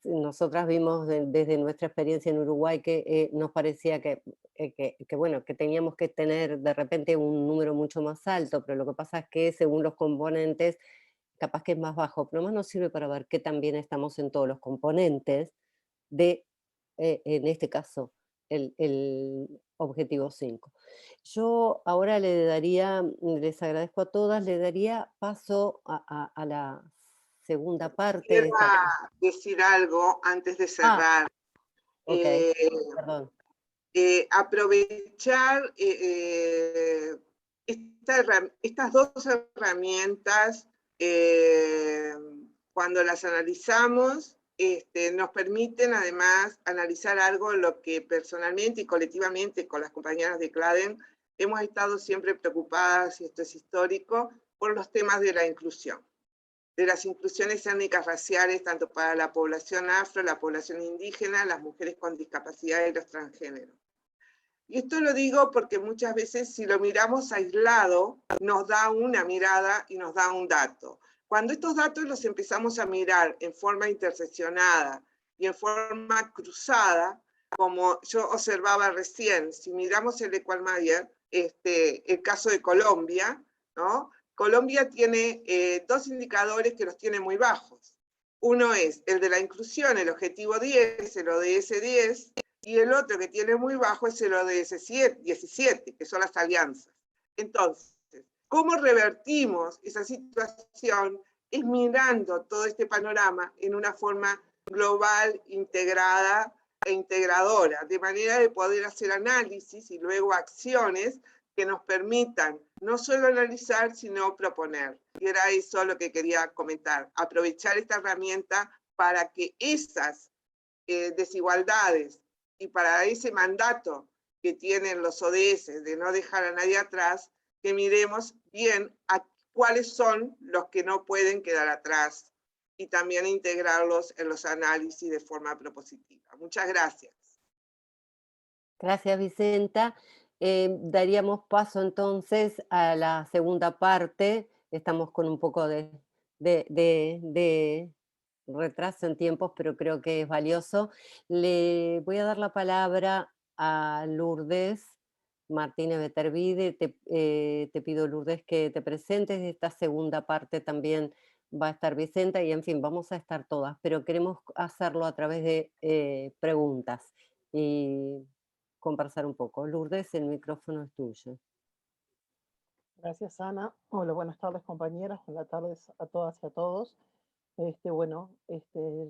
nosotras vimos desde nuestra experiencia en Uruguay que nos parecía bueno, que teníamos que tener de repente un número mucho más alto, pero lo que pasa es que según los componentes capaz que es más bajo, pero más nos sirve para ver qué tan bien estamos en todos los componentes de, en este caso, el objetivo 5. Yo ahora les agradezco a todas, le daría paso a la segunda parte de esta. Quisiera decir algo antes de cerrar. Ok, perdón. Aprovechar estas dos herramientas, cuando las analizamos, nos permiten además analizar algo lo que personalmente y colectivamente con las compañeras de CLADEN hemos estado siempre preocupadas, y esto es histórico, por los temas de la inclusión, de las inclusiones étnicas raciales, tanto para la población afro, la población indígena, las mujeres con discapacidad y los transgéneros. Y esto lo digo porque muchas veces si lo miramos aislado, nos da una mirada y nos da un dato. Cuando estos datos los empezamos a mirar en forma interseccionada y en forma cruzada, como yo observaba recién, si miramos el Equalmayer, el caso de Colombia, ¿no? Colombia tiene dos indicadores que los tiene muy bajos. Uno es el de la inclusión, el objetivo 10, el ODS 10, y el otro que tiene muy bajo es el ODS 17, que son las alianzas. Entonces, ¿cómo revertimos esa situación? Es mirando todo este panorama en una forma global, integrada e integradora, de manera de poder hacer análisis y luego acciones que nos permitan no solo analizar, sino proponer. Y era eso lo que quería comentar, aprovechar esta herramienta para que esas desigualdades y para ese mandato que tienen los ODS de no dejar a nadie atrás, que miremos bien a cuáles son los que no pueden quedar atrás y también integrarlos en los análisis de forma propositiva. Muchas gracias. Gracias, Vicenta. Daríamos paso entonces a la segunda parte. Estamos con un poco de retraso en tiempos, pero creo que es valioso. Le voy a dar la palabra a Lourdes Martínez Betervide. Te pido, Lourdes, que te presentes. Esta segunda parte también va a estar Vicenta y, en fin, vamos a estar todas, pero queremos hacerlo a través de preguntas y conversar un poco. Lourdes, el micrófono es tuyo. Gracias, Ana. Hola, buenas tardes, compañeras. Buenas tardes a todas y a todos.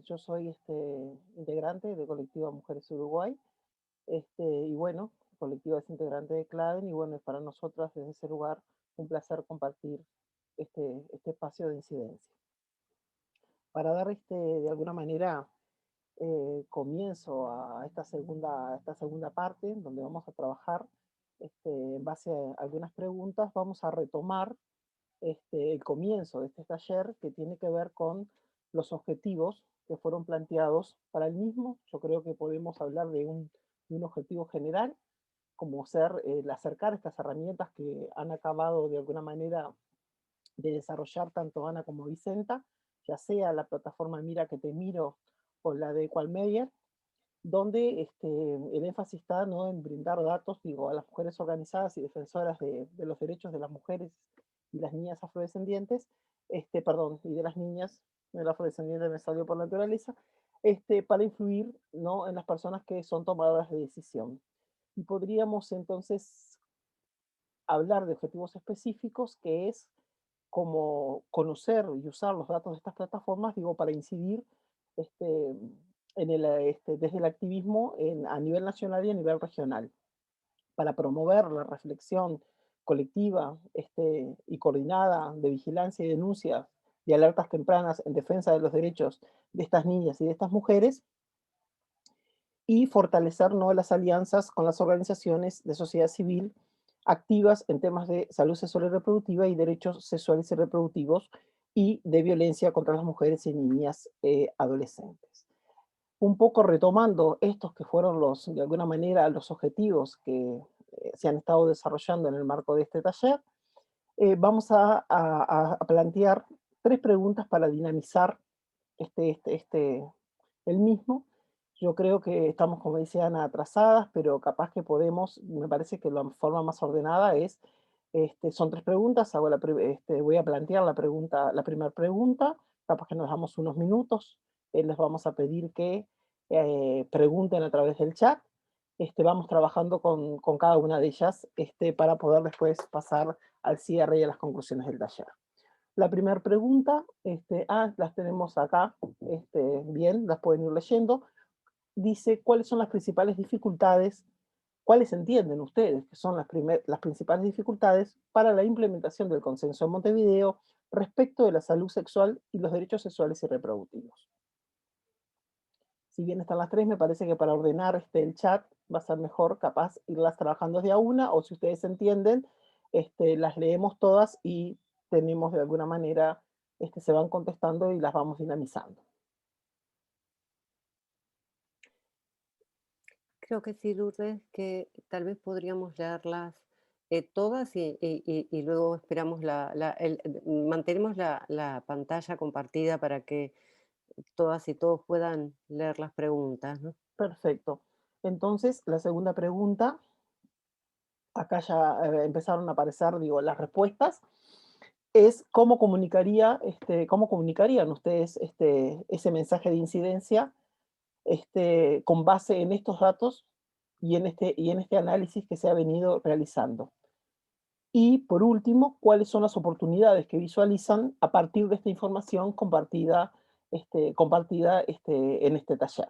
Yo soy integrante de Colectivo Mujeres Uruguay. Y bueno, el colectivo es integrante de CLADEN y bueno, es para nosotras desde ese lugar un placer compartir este espacio de incidencia. Para dar de alguna manera comienzo a esta segunda parte, donde vamos a trabajar en base a algunas preguntas, vamos a retomar el comienzo de este taller que tiene que ver con los objetivos que fueron planteados para el mismo. Yo creo que podemos hablar de un objetivo general, como ser el acercar estas herramientas que han acabado de alguna manera de desarrollar tanto Ana como Vicenta, ya sea la plataforma Mira que te miro o la de Equalmedia, donde el énfasis está, ¿no?, en brindar datos, digo, a las mujeres organizadas y defensoras de los derechos de las mujeres y las niñas afrodescendientes, y de las niñas, el afrodescendiente me salió por naturaleza, para influir, ¿no?, en las personas que son tomadoras de decisión. Y podríamos entonces hablar de objetivos específicos, que es como conocer y usar los datos de estas plataformas, digo, para incidir desde el activismo a nivel nacional y a nivel regional, para promover la reflexión colectiva y coordinada de vigilancia y denuncia y alertas tempranas en defensa de los derechos de estas niñas y de estas mujeres, y fortalecer, ¿no?, las alianzas con las organizaciones de sociedad civil activas en temas de salud sexual y reproductiva y derechos sexuales y reproductivos y de violencia contra las mujeres y niñas adolescentes. Un poco retomando estos que fueron de alguna manera, los objetivos que se han estado desarrollando en el marco de este taller, vamos a plantear 3 preguntas para dinamizar el mismo. Yo creo que estamos, como decía Ana, atrasadas, pero capaz que podemos, me parece que la forma más ordenada es, son 3 preguntas, voy a plantear la primera pregunta, capaz que nos damos unos minutos, les vamos a pedir que pregunten a través del chat, vamos trabajando con cada una de ellas para poder después pasar al cierre y a las conclusiones del taller. La primera pregunta, las tenemos acá, bien, las pueden ir leyendo. Dice, ¿cuáles son las principales dificultades? ¿Cuáles entienden ustedes que son las principales dificultades para la implementación del consenso en Montevideo respecto de la salud sexual y los derechos sexuales y reproductivos? Si bien están las 3, me parece que para ordenar el chat va a ser mejor capaz irlas trabajando de a una, o si ustedes entienden, las leemos todas y tenemos de alguna manera, se van contestando y las vamos dinamizando. Creo que sí, Lourdes, que tal vez podríamos leerlas todas y luego esperamos mantenemos la pantalla compartida para que todas y todos puedan leer las preguntas, ¿no? Perfecto. Entonces, la segunda pregunta, acá ya empezaron a aparecer, digo, las respuestas, es cómo cómo comunicarían ustedes ese mensaje de incidencia con base en estos datos y en este análisis que se ha venido realizando. Y por último, ¿cuáles son las oportunidades que visualizan a partir de esta información compartida, en este taller?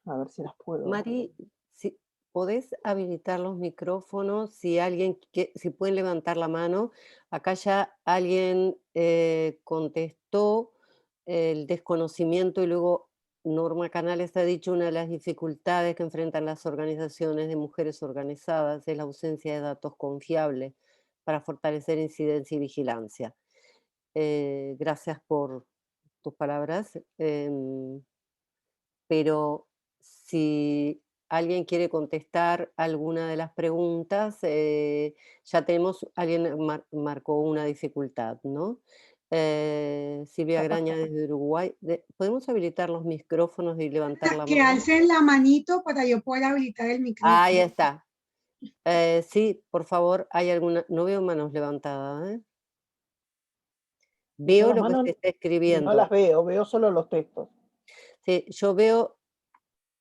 A ver si las puedo. Mari, si podés habilitar los micrófonos, si pueden levantar la mano. Acá ya alguien contestó el desconocimiento y luego Norma Canales ha dicho una de las dificultades que enfrentan las organizaciones de mujeres organizadas es la ausencia de datos confiables para fortalecer incidencia y vigilancia. Gracias por tus palabras. Pero si alguien quiere contestar alguna de las preguntas, ya tenemos, alguien marcó una dificultad, ¿no? Silvia Graña desde Uruguay. ¿Podemos habilitar los micrófonos y levantar la Que mano? alcen la manito para yo poder habilitar el micrófono. Ahí está. Sí, por favor, hay alguna, no veo manos levantadas, ¿eh? Veo Las lo que manos se está no escribiendo. las veo, veo solo los textos. Sí, yo veo,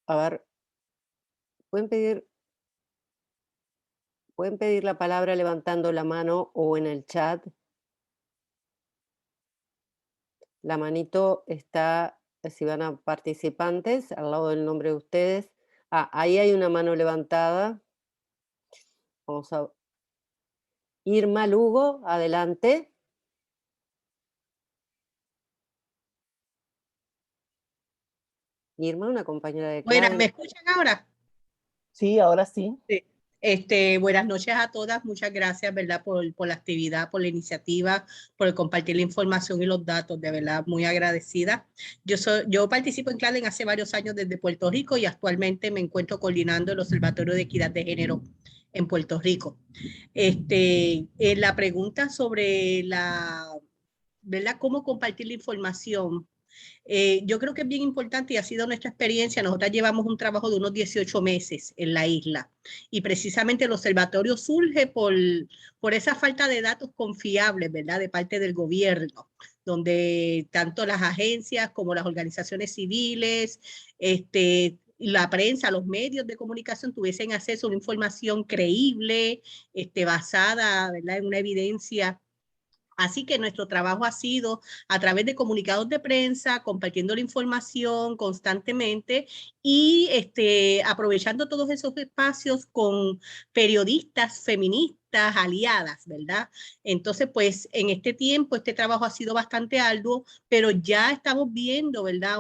a ver, pueden pedir la palabra levantando la mano o en el chat. La manito está, si van a participantes, al lado del nombre de ustedes. Ah, ahí hay una mano levantada. Vamos a... Irma Lugo, adelante. Irma, una compañera de Buenas, clase. ¿me escuchan ahora? Sí, ahora sí. Sí. Buenas noches a todas, muchas gracias, ¿verdad? Por la actividad, por la iniciativa, por el compartir la información y los datos, de verdad, muy agradecida. Yo participo en CLADEN hace varios años desde Puerto Rico y actualmente me encuentro coordinando el Observatorio de Equidad de Género en Puerto Rico. La pregunta sobre ¿verdad? ¿Cómo compartir la información? Yo creo que es bien importante y ha sido nuestra experiencia. Nosotras llevamos un trabajo de unos 18 meses en la isla y precisamente el observatorio surge por esa falta de datos confiables, ¿verdad? De parte del gobierno, donde tanto las agencias como las organizaciones civiles, la prensa, los medios de comunicación tuviesen acceso a una información creíble, basada, ¿verdad? En una evidencia. Así que nuestro trabajo ha sido a través de comunicados de prensa, compartiendo la información constantemente y aprovechando todos esos espacios con periodistas feministas aliadas, ¿verdad? Entonces, pues en este tiempo, este trabajo ha sido bastante arduo, pero ya estamos viendo, ¿verdad?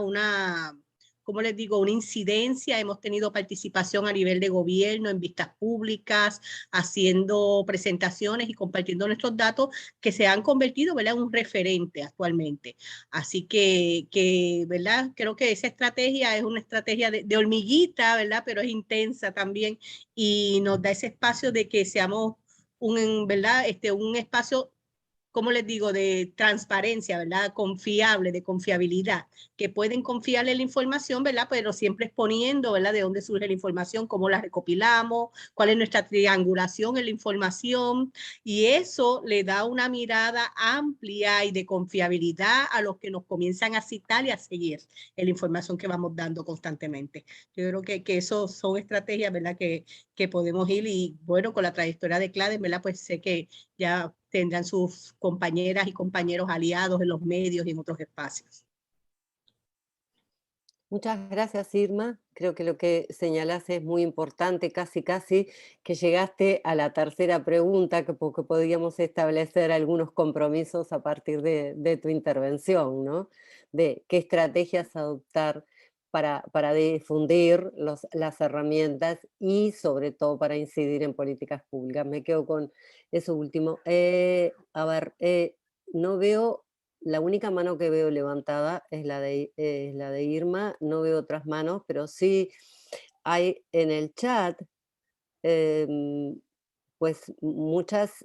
¿Cómo les digo? Una incidencia, hemos tenido participación a nivel de gobierno, en vistas públicas, haciendo presentaciones y compartiendo nuestros datos que se han convertido, ¿verdad?, en un referente actualmente. Así que, ¿verdad?, creo que esa estrategia es una estrategia de hormiguita, ¿verdad?, pero es intensa también y nos da ese espacio de que seamos ¿verdad?, un espacio, ¿cómo les digo?, de transparencia, ¿verdad?, confiable, de confiabilidad, que pueden confiarle la información, ¿verdad?, pero siempre exponiendo, ¿verdad?, de dónde surge la información, cómo la recopilamos, cuál es nuestra triangulación en la información, y eso le da una mirada amplia y de confiabilidad a los que nos comienzan a citar y a seguir en la información que vamos dando constantemente. Yo creo que eso son estrategias, ¿verdad?, que podemos ir y, bueno, con la trayectoria de CLADEN, ¿verdad?, pues sé que ya tendrán sus compañeras y compañeros aliados en los medios y en otros espacios. Muchas gracias, Irma. Creo que lo que señalás es muy importante, casi que llegaste a la tercera pregunta, porque podríamos establecer algunos compromisos a partir de tu intervención, ¿no? De qué estrategias adoptar para difundir las herramientas y sobre todo para incidir en políticas públicas. Me quedo con eso último. A ver, no veo... La única mano que veo levantada es la de Irma, no veo otras manos, pero sí hay en el chat pues muchas...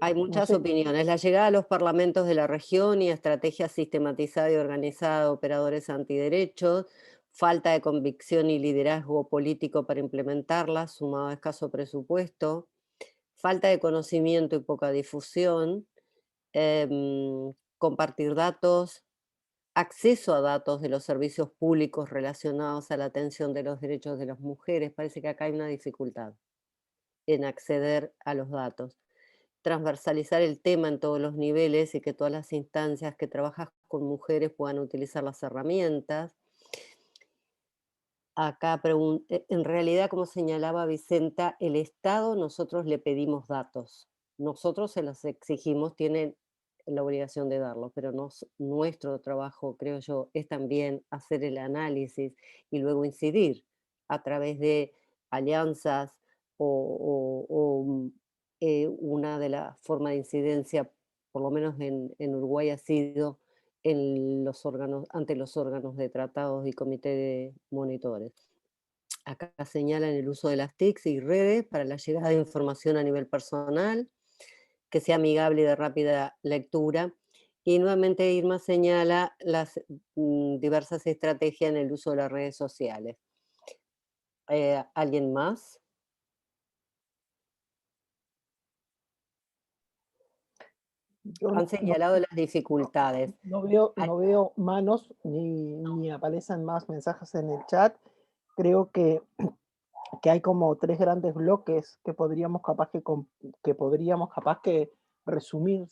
hay muchas opiniones. La llegada a los parlamentos de la región y estrategia sistematizada y organizada de operadores antiderechos, falta de convicción y liderazgo político para implementarlas, sumado a escaso presupuesto, falta de conocimiento y poca difusión, compartir datos, acceso a datos de los servicios públicos relacionados a la atención de los derechos de las mujeres. Parece que acá hay una dificultad en acceder a los datos. Transversalizar el tema en todos los niveles y que todas las instancias que trabajan con mujeres puedan utilizar las herramientas. Acá en realidad, como señalaba Vicenta, el Estado, nosotros le pedimos datos. Nosotros se los exigimos, tienen la obligación de darlos, pero nuestro trabajo, creo yo, es también hacer el análisis y luego incidir a través de alianzas o una de las formas de incidencia, por lo menos en Uruguay, ha sido ante los órganos de tratados y comité de monitores. Acá señalan el uso de las TICs y redes para la llegada de información a nivel personal, que sea amigable y de rápida lectura. Y nuevamente Irma señala las diversas estrategias en el uso de las redes sociales. ¿Alguien más? Han señalado las dificultades. No veo manos ni aparecen más mensajes en el chat. Creo que hay como 3 grandes bloques que podríamos capaz que resumir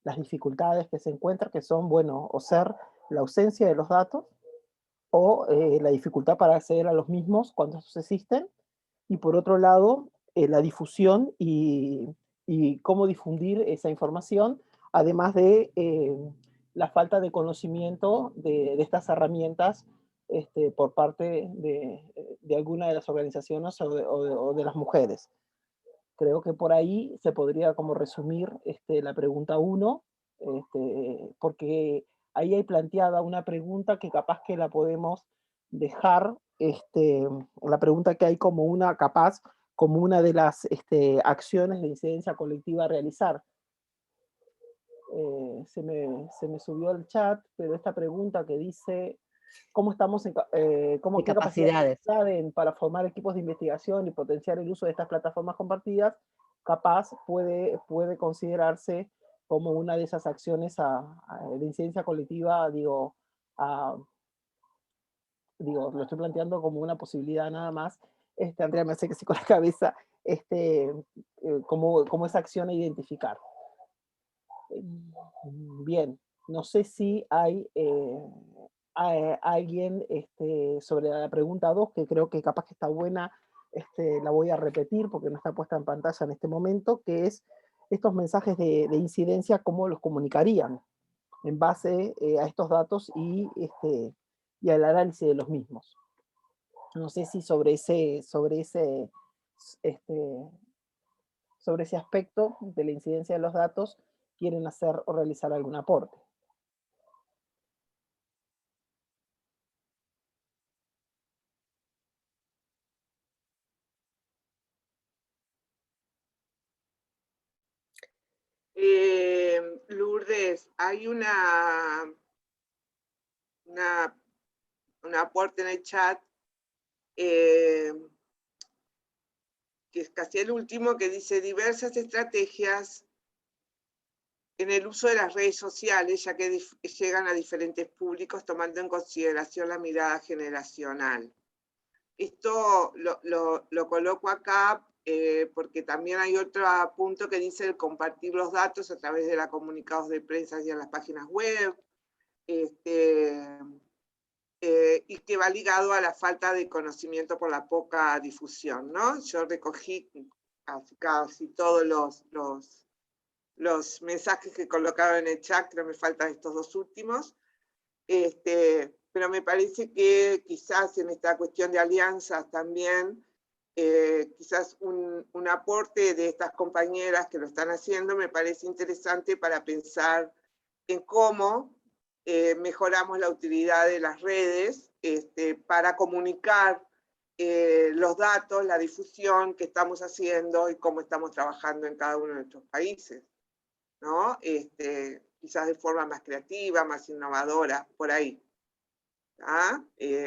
las dificultades que se encuentran, que son, bueno, o ser la ausencia de los datos, o la dificultad para acceder a los mismos cuando estos existen, y por otro lado, la difusión y cómo difundir esa información, además de la falta de conocimiento de estas herramientas por parte de alguna de las organizaciones o de las mujeres. Creo que por ahí se podría como resumir la pregunta 1, porque ahí hay planteada una pregunta que capaz que la podemos dejar, la pregunta que hay como una de las acciones de incidencia colectiva a realizar. Se me subió el chat, pero esta pregunta que dice cómo estamos qué capacidades saben para formar equipos de investigación y potenciar el uso de estas plataformas compartidas, capaz puede considerarse como una de esas acciones de incidencia colectiva, lo estoy planteando como una posibilidad nada más. Andrea me hace que sí con la cabeza, como esa acción a identificar. Bien, no sé si hay alguien sobre la pregunta 2, que creo que capaz que está buena, la voy a repetir porque no está puesta en pantalla en este momento, que es estos mensajes de incidencia, ¿cómo los comunicarían en base a estos datos y al análisis de los mismos? No sé si sobre ese aspecto de la incidencia de los datos quieren hacer o realizar algún aporte. Lourdes, hay un aporte en el chat que es casi el último, que dice diversas estrategias en el uso de las redes sociales, ya que llegan a diferentes públicos tomando en consideración la mirada generacional. Esto lo coloco acá porque también hay otro punto que dice el compartir los datos a través de los comunicados de prensa y en las páginas web, y que va ligado a la falta de conocimiento por la poca difusión, ¿no? Yo recogí casi todos los mensajes que colocaron en el chat, pero me faltan estos 2 últimos. Pero me parece que quizás en esta cuestión de alianzas también, quizás un aporte de estas compañeras que lo están haciendo me parece interesante para pensar en cómo mejoramos la utilidad de las redes para comunicar los datos, la difusión que estamos haciendo y cómo estamos trabajando en cada uno de nuestros países, ¿no? Quizás de forma más creativa, más innovadora, por ahí. ¿Ah?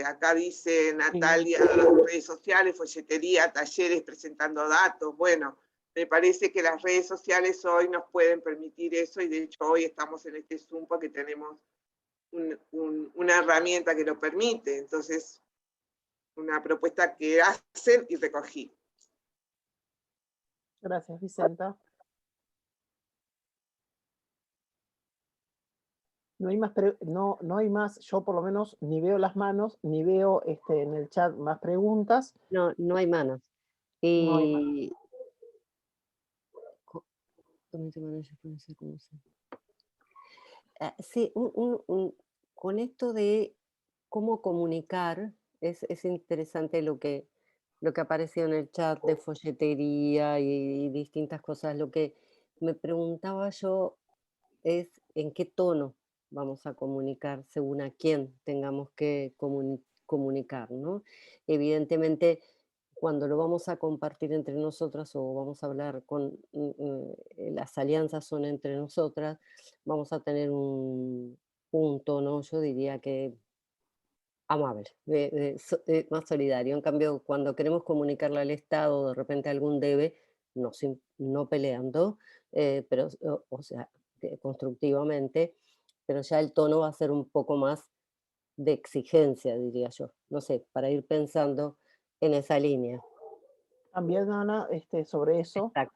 Acá dice Natalia, redes sociales, folletería, talleres presentando datos. Bueno, me parece que las redes sociales hoy nos pueden permitir eso, y de hecho hoy estamos en este Zoom porque tenemos una herramienta que lo permite. Entonces, una propuesta que hacen y recogí. Gracias, Vicenta. No hay más, no hay más, yo por lo menos ni veo las manos, ni veo en el chat más preguntas. No, no hay manos. No hay manos. Y... Sí, con esto de cómo comunicar, es interesante lo que apareció en el chat de folletería y distintas cosas. Lo que me preguntaba yo es en qué tono vamos a comunicar según a quién tengamos que comunicar, ¿no? Evidentemente, cuando lo vamos a compartir entre nosotras o vamos a hablar las alianzas son entre nosotras, vamos a tener un tono, yo diría que amable, más solidario. En cambio, cuando queremos comunicarle al Estado, de repente algún debe, no peleando, pero, o sea, constructivamente, pero ya el tono va a ser un poco más de exigencia, diría yo. No sé, para ir pensando en esa línea. También, Ana, sobre eso, Exacto.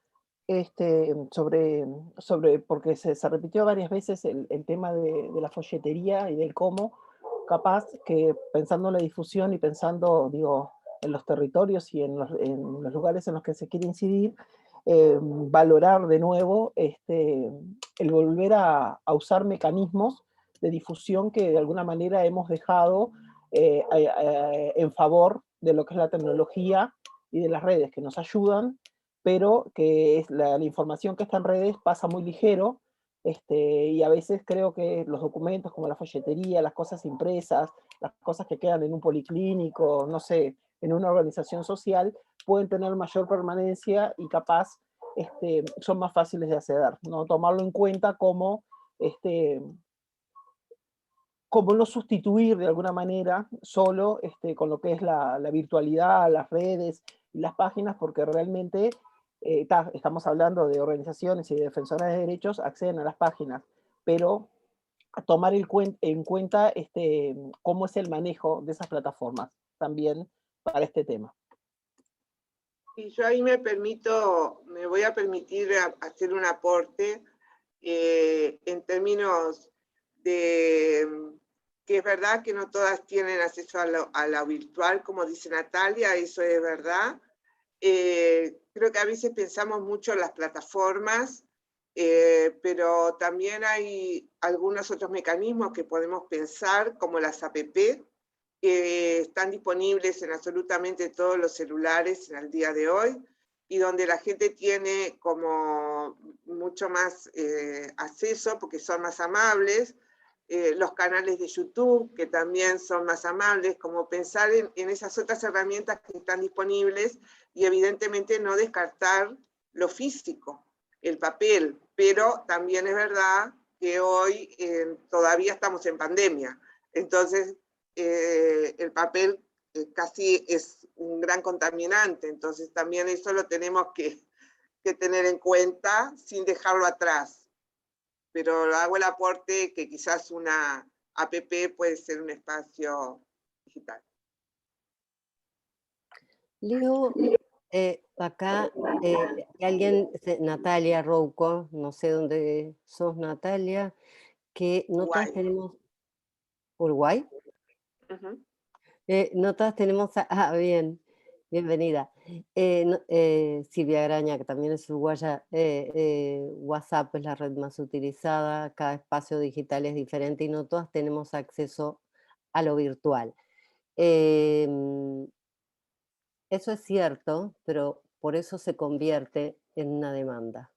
porque se repitió varias veces el tema de la folletería y del cómo, capaz que pensando en la difusión y pensando, digo, en los territorios y en los lugares en los que se quiere incidir, valorar de nuevo el volver a usar mecanismos de difusión que de alguna manera hemos dejado en favor de lo que es la tecnología y de las redes, que nos ayudan, pero que es la información que está en redes pasa muy ligero, y a veces creo que los documentos como la folletería, las cosas impresas, las cosas que quedan en un policlínico, no sé, en una organización social, pueden tener mayor permanencia y capaz son más fáciles de acceder, ¿no? Tomarlo en cuenta como como no sustituir de alguna manera solo con lo que es la virtualidad, las redes y las páginas, porque realmente estamos hablando de organizaciones y de defensoras de derechos, acceden a las páginas, pero a tomar en cuenta cómo es el manejo de esas plataformas también para este tema. Y yo ahí me voy a permitir hacer un aporte en términos de que es verdad que no todas tienen acceso a lo virtual, como dice Natalia, eso es verdad. Creo que a veces pensamos mucho en las plataformas, pero también hay algunos otros mecanismos que podemos pensar, como las APP, que están disponibles en absolutamente todos los celulares en el día de hoy, y donde la gente tiene como mucho más acceso porque son más amables, los canales de YouTube que también son más amables, como pensar en esas otras herramientas que están disponibles y evidentemente no descartar lo físico, el papel, pero también es verdad que hoy todavía estamos en pandemia, entonces el papel casi es un gran contaminante, entonces también eso lo tenemos que tener en cuenta sin dejarlo atrás. Pero hago el aporte que quizás una APP puede ser un espacio digital. Leo, acá alguien, Natalia Rouco, no sé dónde sos, Natalia, que no todas tenemos... ¿Uruguay? Uh-huh. No todas tenemos... bien, bienvenida. Silvia Graña, que también es uruguaya, WhatsApp es la red más utilizada, cada espacio digital es diferente y no todas tenemos acceso a lo virtual. Eso es cierto, pero por eso se convierte en una demanda.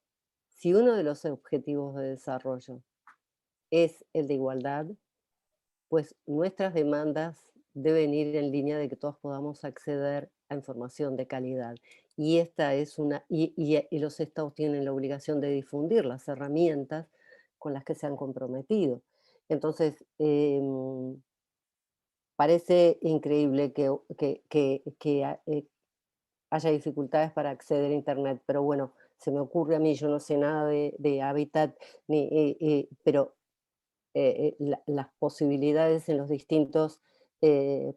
Si uno de los objetivos de desarrollo es el de igualdad, pues nuestras demandas deben ir en línea de que todos podamos acceder a información de calidad. Y esta es y los estados tienen la obligación de difundir las herramientas con las que se han comprometido. Entonces, parece increíble que haya dificultades para acceder a Internet, pero bueno, se me ocurre a mí, yo no sé nada de Habitat, pero las posibilidades en los distintos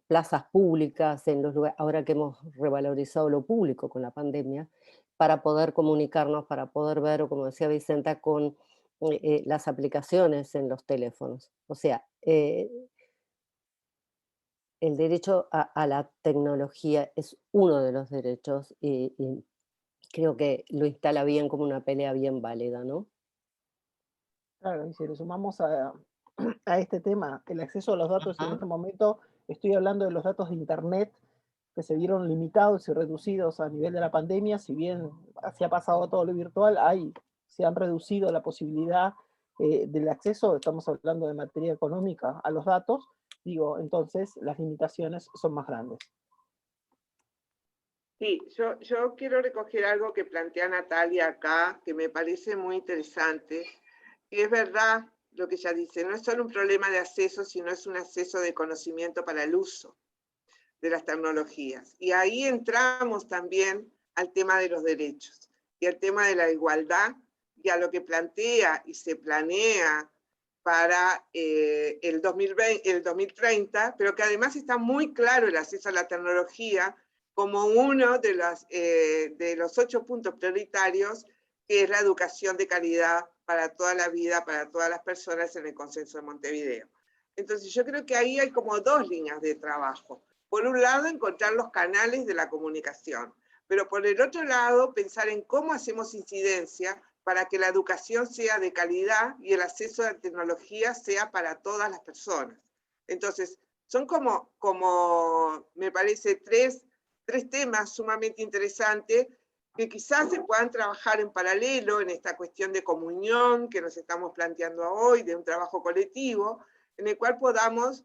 plazas públicas, en los lugares, ahora que hemos revalorizado lo público con la pandemia, para poder comunicarnos, para poder ver, o como decía Vicenta, con las aplicaciones en los teléfonos. O sea, el derecho a la tecnología es uno de los derechos y creo que lo instala bien como una pelea bien válida, ¿no? Claro, y si le sumamos a este tema, el acceso a los datos en Ajá. este momento, estoy hablando de los datos de Internet que se vieron limitados y reducidos a nivel de la pandemia, si bien se ha pasado todo lo virtual, se han reducido la posibilidad del acceso, estamos hablando de materia económica, a los datos, digo, entonces las limitaciones son más grandes. Sí, yo quiero recoger algo que plantea Natalia acá, que me parece muy interesante, que es verdad lo que ella dice, no es solo un problema de acceso, sino es un acceso de conocimiento para el uso de las tecnologías. Y ahí entramos también al tema de los derechos y al tema de la igualdad y a lo que plantea y se planea para el 2030, pero que además está muy claro el acceso a la tecnología como uno de los 8 puntos prioritarios, que es la educación de calidad para toda la vida, para todas las personas en el Consenso de Montevideo. Entonces yo creo que ahí hay como 2 líneas de trabajo. Por un lado, encontrar los canales de la comunicación, pero por el otro lado, pensar en cómo hacemos incidencia para que la educación sea de calidad y el acceso a la tecnología sea para todas las personas. Entonces, son como me parece, tres temas sumamente interesantes que quizás se puedan trabajar en paralelo en esta cuestión de comunión que nos estamos planteando hoy, de un trabajo colectivo, en el cual podamos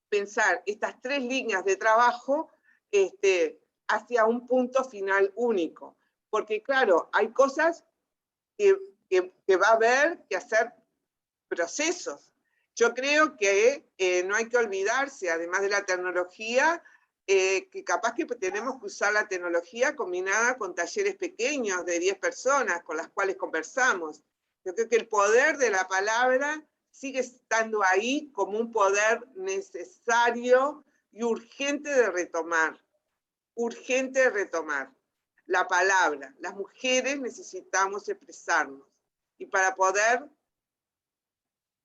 pensar estas 3 líneas de trabajo hacia un punto final único. Porque claro, hay cosas que va a haber que hacer procesos. Yo creo que no hay que olvidarse, además de la tecnología, que capaz que tenemos que usar la tecnología combinada con talleres pequeños de 10 personas con las cuales conversamos. Yo creo que el poder de la palabra sigue estando ahí como un poder necesario y urgente de retomar. Urgente de retomar. La palabra. Las mujeres necesitamos expresarnos. Y para poder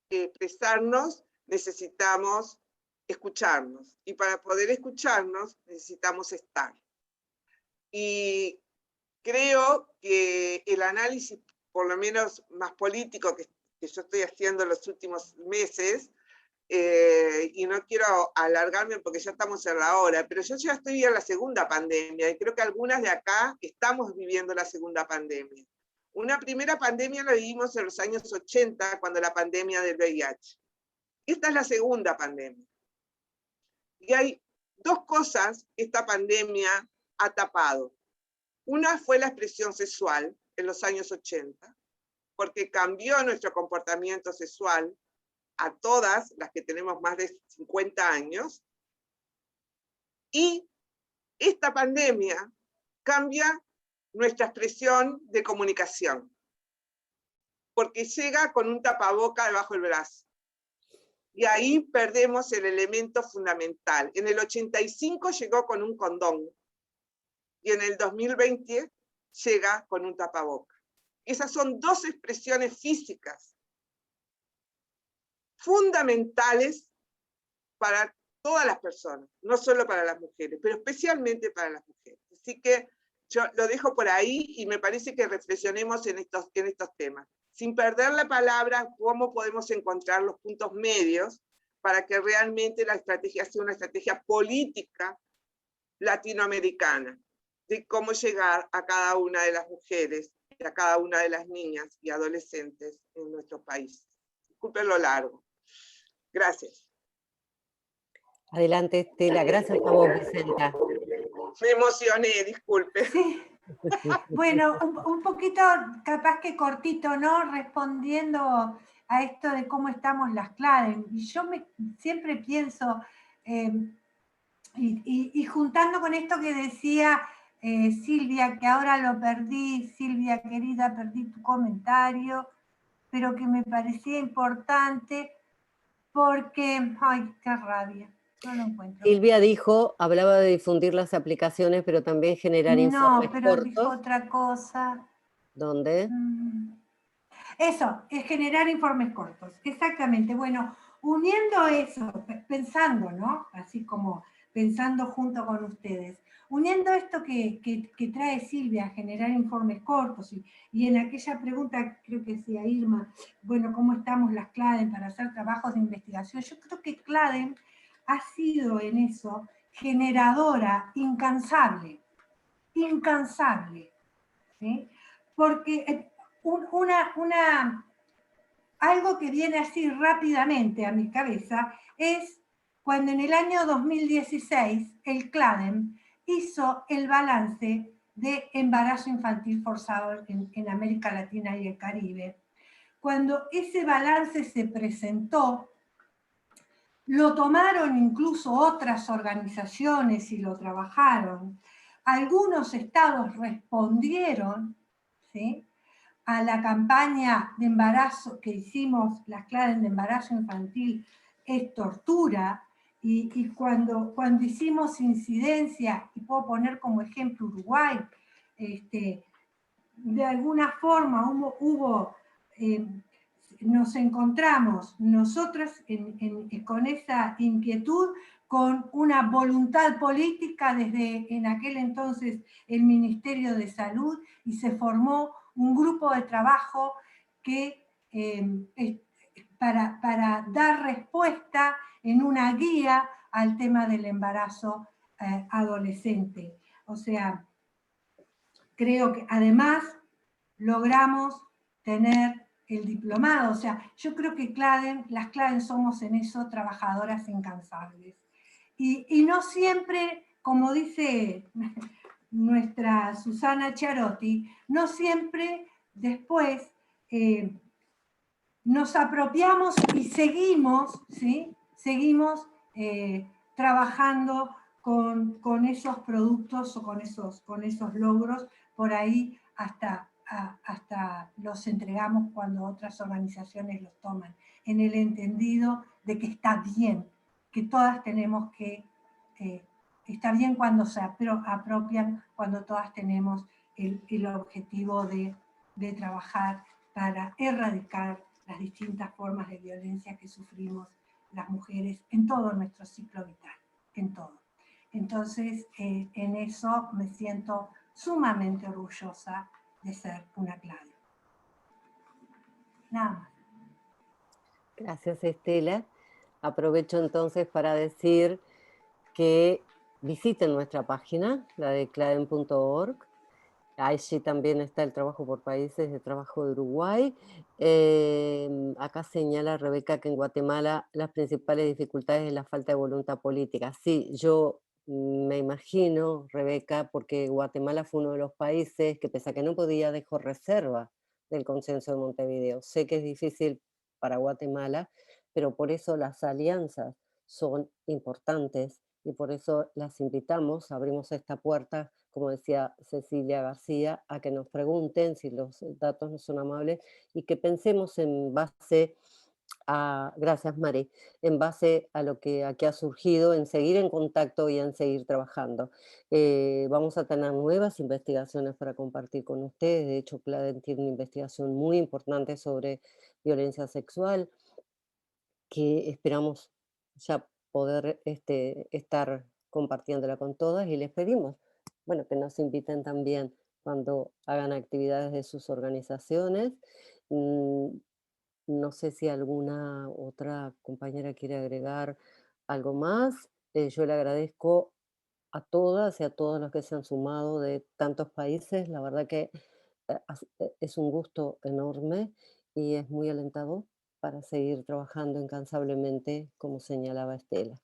expresarnos necesitamos escucharnos. Y para poder escucharnos necesitamos estar. Y creo que el análisis, por lo menos más político que yo estoy haciendo en los últimos meses, y no quiero alargarme porque ya estamos en la hora, pero yo ya estoy en la segunda pandemia y creo que algunas de acá estamos viviendo la segunda pandemia. Una primera pandemia la vivimos en los años 80, cuando la pandemia del VIH. Esta es la segunda pandemia. Y hay 2 cosas que esta pandemia ha tapado. Una fue la expresión sexual en los años 80, porque cambió nuestro comportamiento sexual a todas las que tenemos más de 50 años. Y esta pandemia cambia nuestra expresión de comunicación, porque llega con un tapaboca debajo del brazo. Y ahí perdemos el elemento fundamental. En el 85 llegó con un condón, y en el 2020 llega con un tapaboca. Esas son 2 expresiones físicas fundamentales para todas las personas, no solo para las mujeres, pero especialmente para las mujeres. Así que yo lo dejo por ahí y me parece que reflexionemos en estos temas. Sin perder la palabra, cómo podemos encontrar los puntos medios para que realmente la estrategia sea una estrategia política latinoamericana, de cómo llegar a cada una de las mujeres y a cada una de las niñas y adolescentes en nuestro país. Disculpen lo largo. Gracias. Adelante, Estela. Gracias a vos, Vicenta. Me emocioné, disculpe. Sí. Bueno, un poquito, capaz que cortito, ¿no? Respondiendo a esto de cómo estamos las CLADEN. Y yo siempre pienso, y juntando con esto que decía Silvia, que ahora lo perdí, Silvia querida, perdí tu comentario, pero que me parecía importante porque, ay, qué rabia, no lo encuentro. Silvia dijo, hablaba de difundir las aplicaciones, pero también generar informes No, pero dijo cortos. otra cosa. ¿Dónde? Eso, es generar informes cortos, exactamente. Bueno, uniendo eso, pensando, ¿no? Así como pensando junto con ustedes, uniendo esto que trae Silvia, generar informes cortos, y en aquella pregunta, creo que decía Irma, bueno, ¿cómo estamos las CLADEN para hacer trabajos de investigación? Yo creo que CLADEN ha sido en eso generadora incansable, ¿sí? Porque algo que viene así rápidamente a mi cabeza es cuando en el año 2016 el CLADEN hizo el balance de embarazo infantil forzado en América Latina y el Caribe. Cuando ese balance se presentó, lo tomaron incluso otras organizaciones y lo trabajaron. Algunos estados respondieron, ¿sí?, a la campaña de embarazo que hicimos, las CLADEN de embarazo infantil es tortura, y cuando hicimos incidencia, y puedo poner como ejemplo Uruguay, de alguna forma nos encontramos nosotras con esa inquietud, con una voluntad política desde en aquel entonces el Ministerio de Salud, y se formó un grupo de trabajo que, para dar respuesta en una guía al tema del embarazo adolescente. O sea, creo que además logramos tener el diplomado. O sea, yo creo que las CLADEN somos en eso trabajadoras incansables. Y no siempre, como dice nuestra Susana Charotti, no siempre después nos apropiamos y seguimos, ¿sí?, seguimos trabajando con esos productos o con esos logros, por ahí hasta los entregamos cuando otras organizaciones los toman, en el entendido de que está bien, que todas tenemos que, está bien cuando se apropian, cuando todas tenemos el objetivo de trabajar para erradicar las distintas formas de violencia que sufrimos las mujeres en todo nuestro ciclo vital, en todo. Entonces, en eso me siento sumamente orgullosa de ser una CLADEN. Nada más. Gracias, Estela. Aprovecho entonces para decir que visiten nuestra página, la de claden.org. Allí también está el trabajo por países de trabajo de Uruguay. Acá señala Rebeca que en Guatemala las principales dificultades es la falta de voluntad política. Sí, yo me imagino, Rebeca, porque Guatemala fue uno de los países que, pese a que no podía, dejó reserva del consenso de Montevideo. Sé que es difícil para Guatemala, pero por eso las alianzas son importantes y por eso las invitamos, abrimos esta puerta, como decía Cecilia García, a que nos pregunten si los datos no son amables y que pensemos en base a, gracias Mari, en base a lo que aquí ha surgido, en seguir en contacto y en seguir trabajando. Vamos a tener nuevas investigaciones para compartir con ustedes. De hecho, CLADEN tiene una investigación muy importante sobre violencia sexual que esperamos ya poder estar compartiéndola con todas, y les pedimos, bueno, que nos inviten también cuando hagan actividades de sus organizaciones. No sé si alguna otra compañera quiere agregar algo más. Yo le agradezco a todas y a todos los que se han sumado de tantos países. La verdad que es un gusto enorme y es muy alentador para seguir trabajando incansablemente, como señalaba Estela.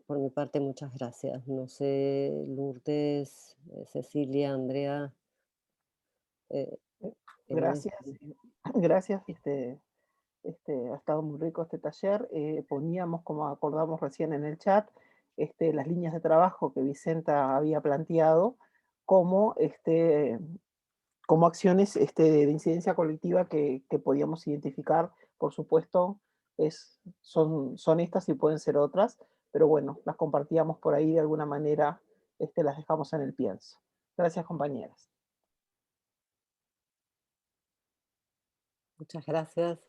Por mi parte, muchas gracias. No sé, Lourdes, Cecilia, Andrea. Elena. Gracias, gracias. Ha estado muy rico este taller. Poníamos, como acordamos recién en el chat, las líneas de trabajo que Vicenta había planteado como, como acciones de incidencia colectiva que podíamos identificar. Por supuesto, son estas y pueden ser otras, pero bueno, las compartíamos por ahí de alguna manera, las dejamos en el pienso. Gracias, compañeras. Muchas gracias.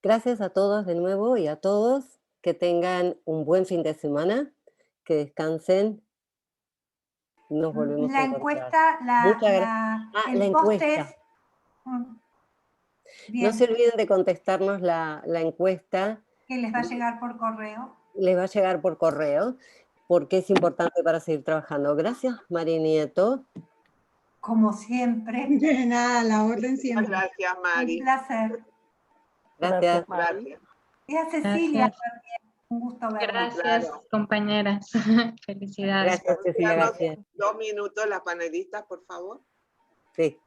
Gracias a todos de nuevo y a todos. Que tengan un buen fin de semana, que descansen. Nos volvemos La a encontrar. encuesta, la el encuesta. post-es. No se olviden de contestarnos la encuesta. Que les va a llegar por correo. Les va a llegar por correo, porque es importante para seguir trabajando. Gracias, Mari Nieto. Como siempre. De nada, la orden siempre. Gracias, Mari. Un placer. Gracias. Gracias. Y a Cecilia Gracias. también. Un gusto verla. Gracias, Claro. compañeras. Felicidades. Gracias, Cecilia. Danos Gracias. 2 minutos las panelistas, por favor. Sí.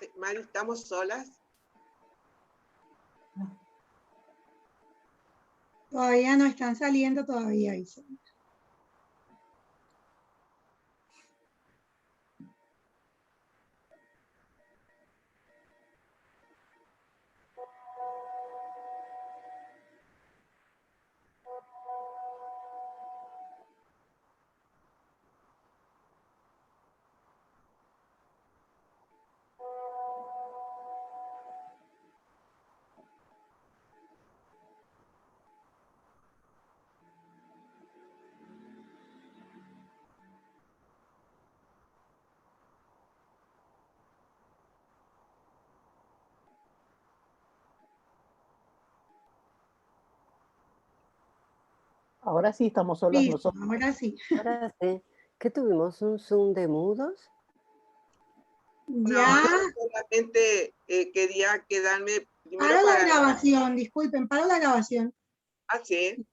Sí, Mari, ¿estamos solas? Todavía no están saliendo todavía, Vicente. Ahora sí estamos solas Listo, nosotros. ahora sí. Ahora sí. ¿Qué tuvimos? ¿Un Zoom de mudos? Ya. No, solamente quería quedarme primero Paro la para... grabación, disculpen, paro la grabación. Ah, sí.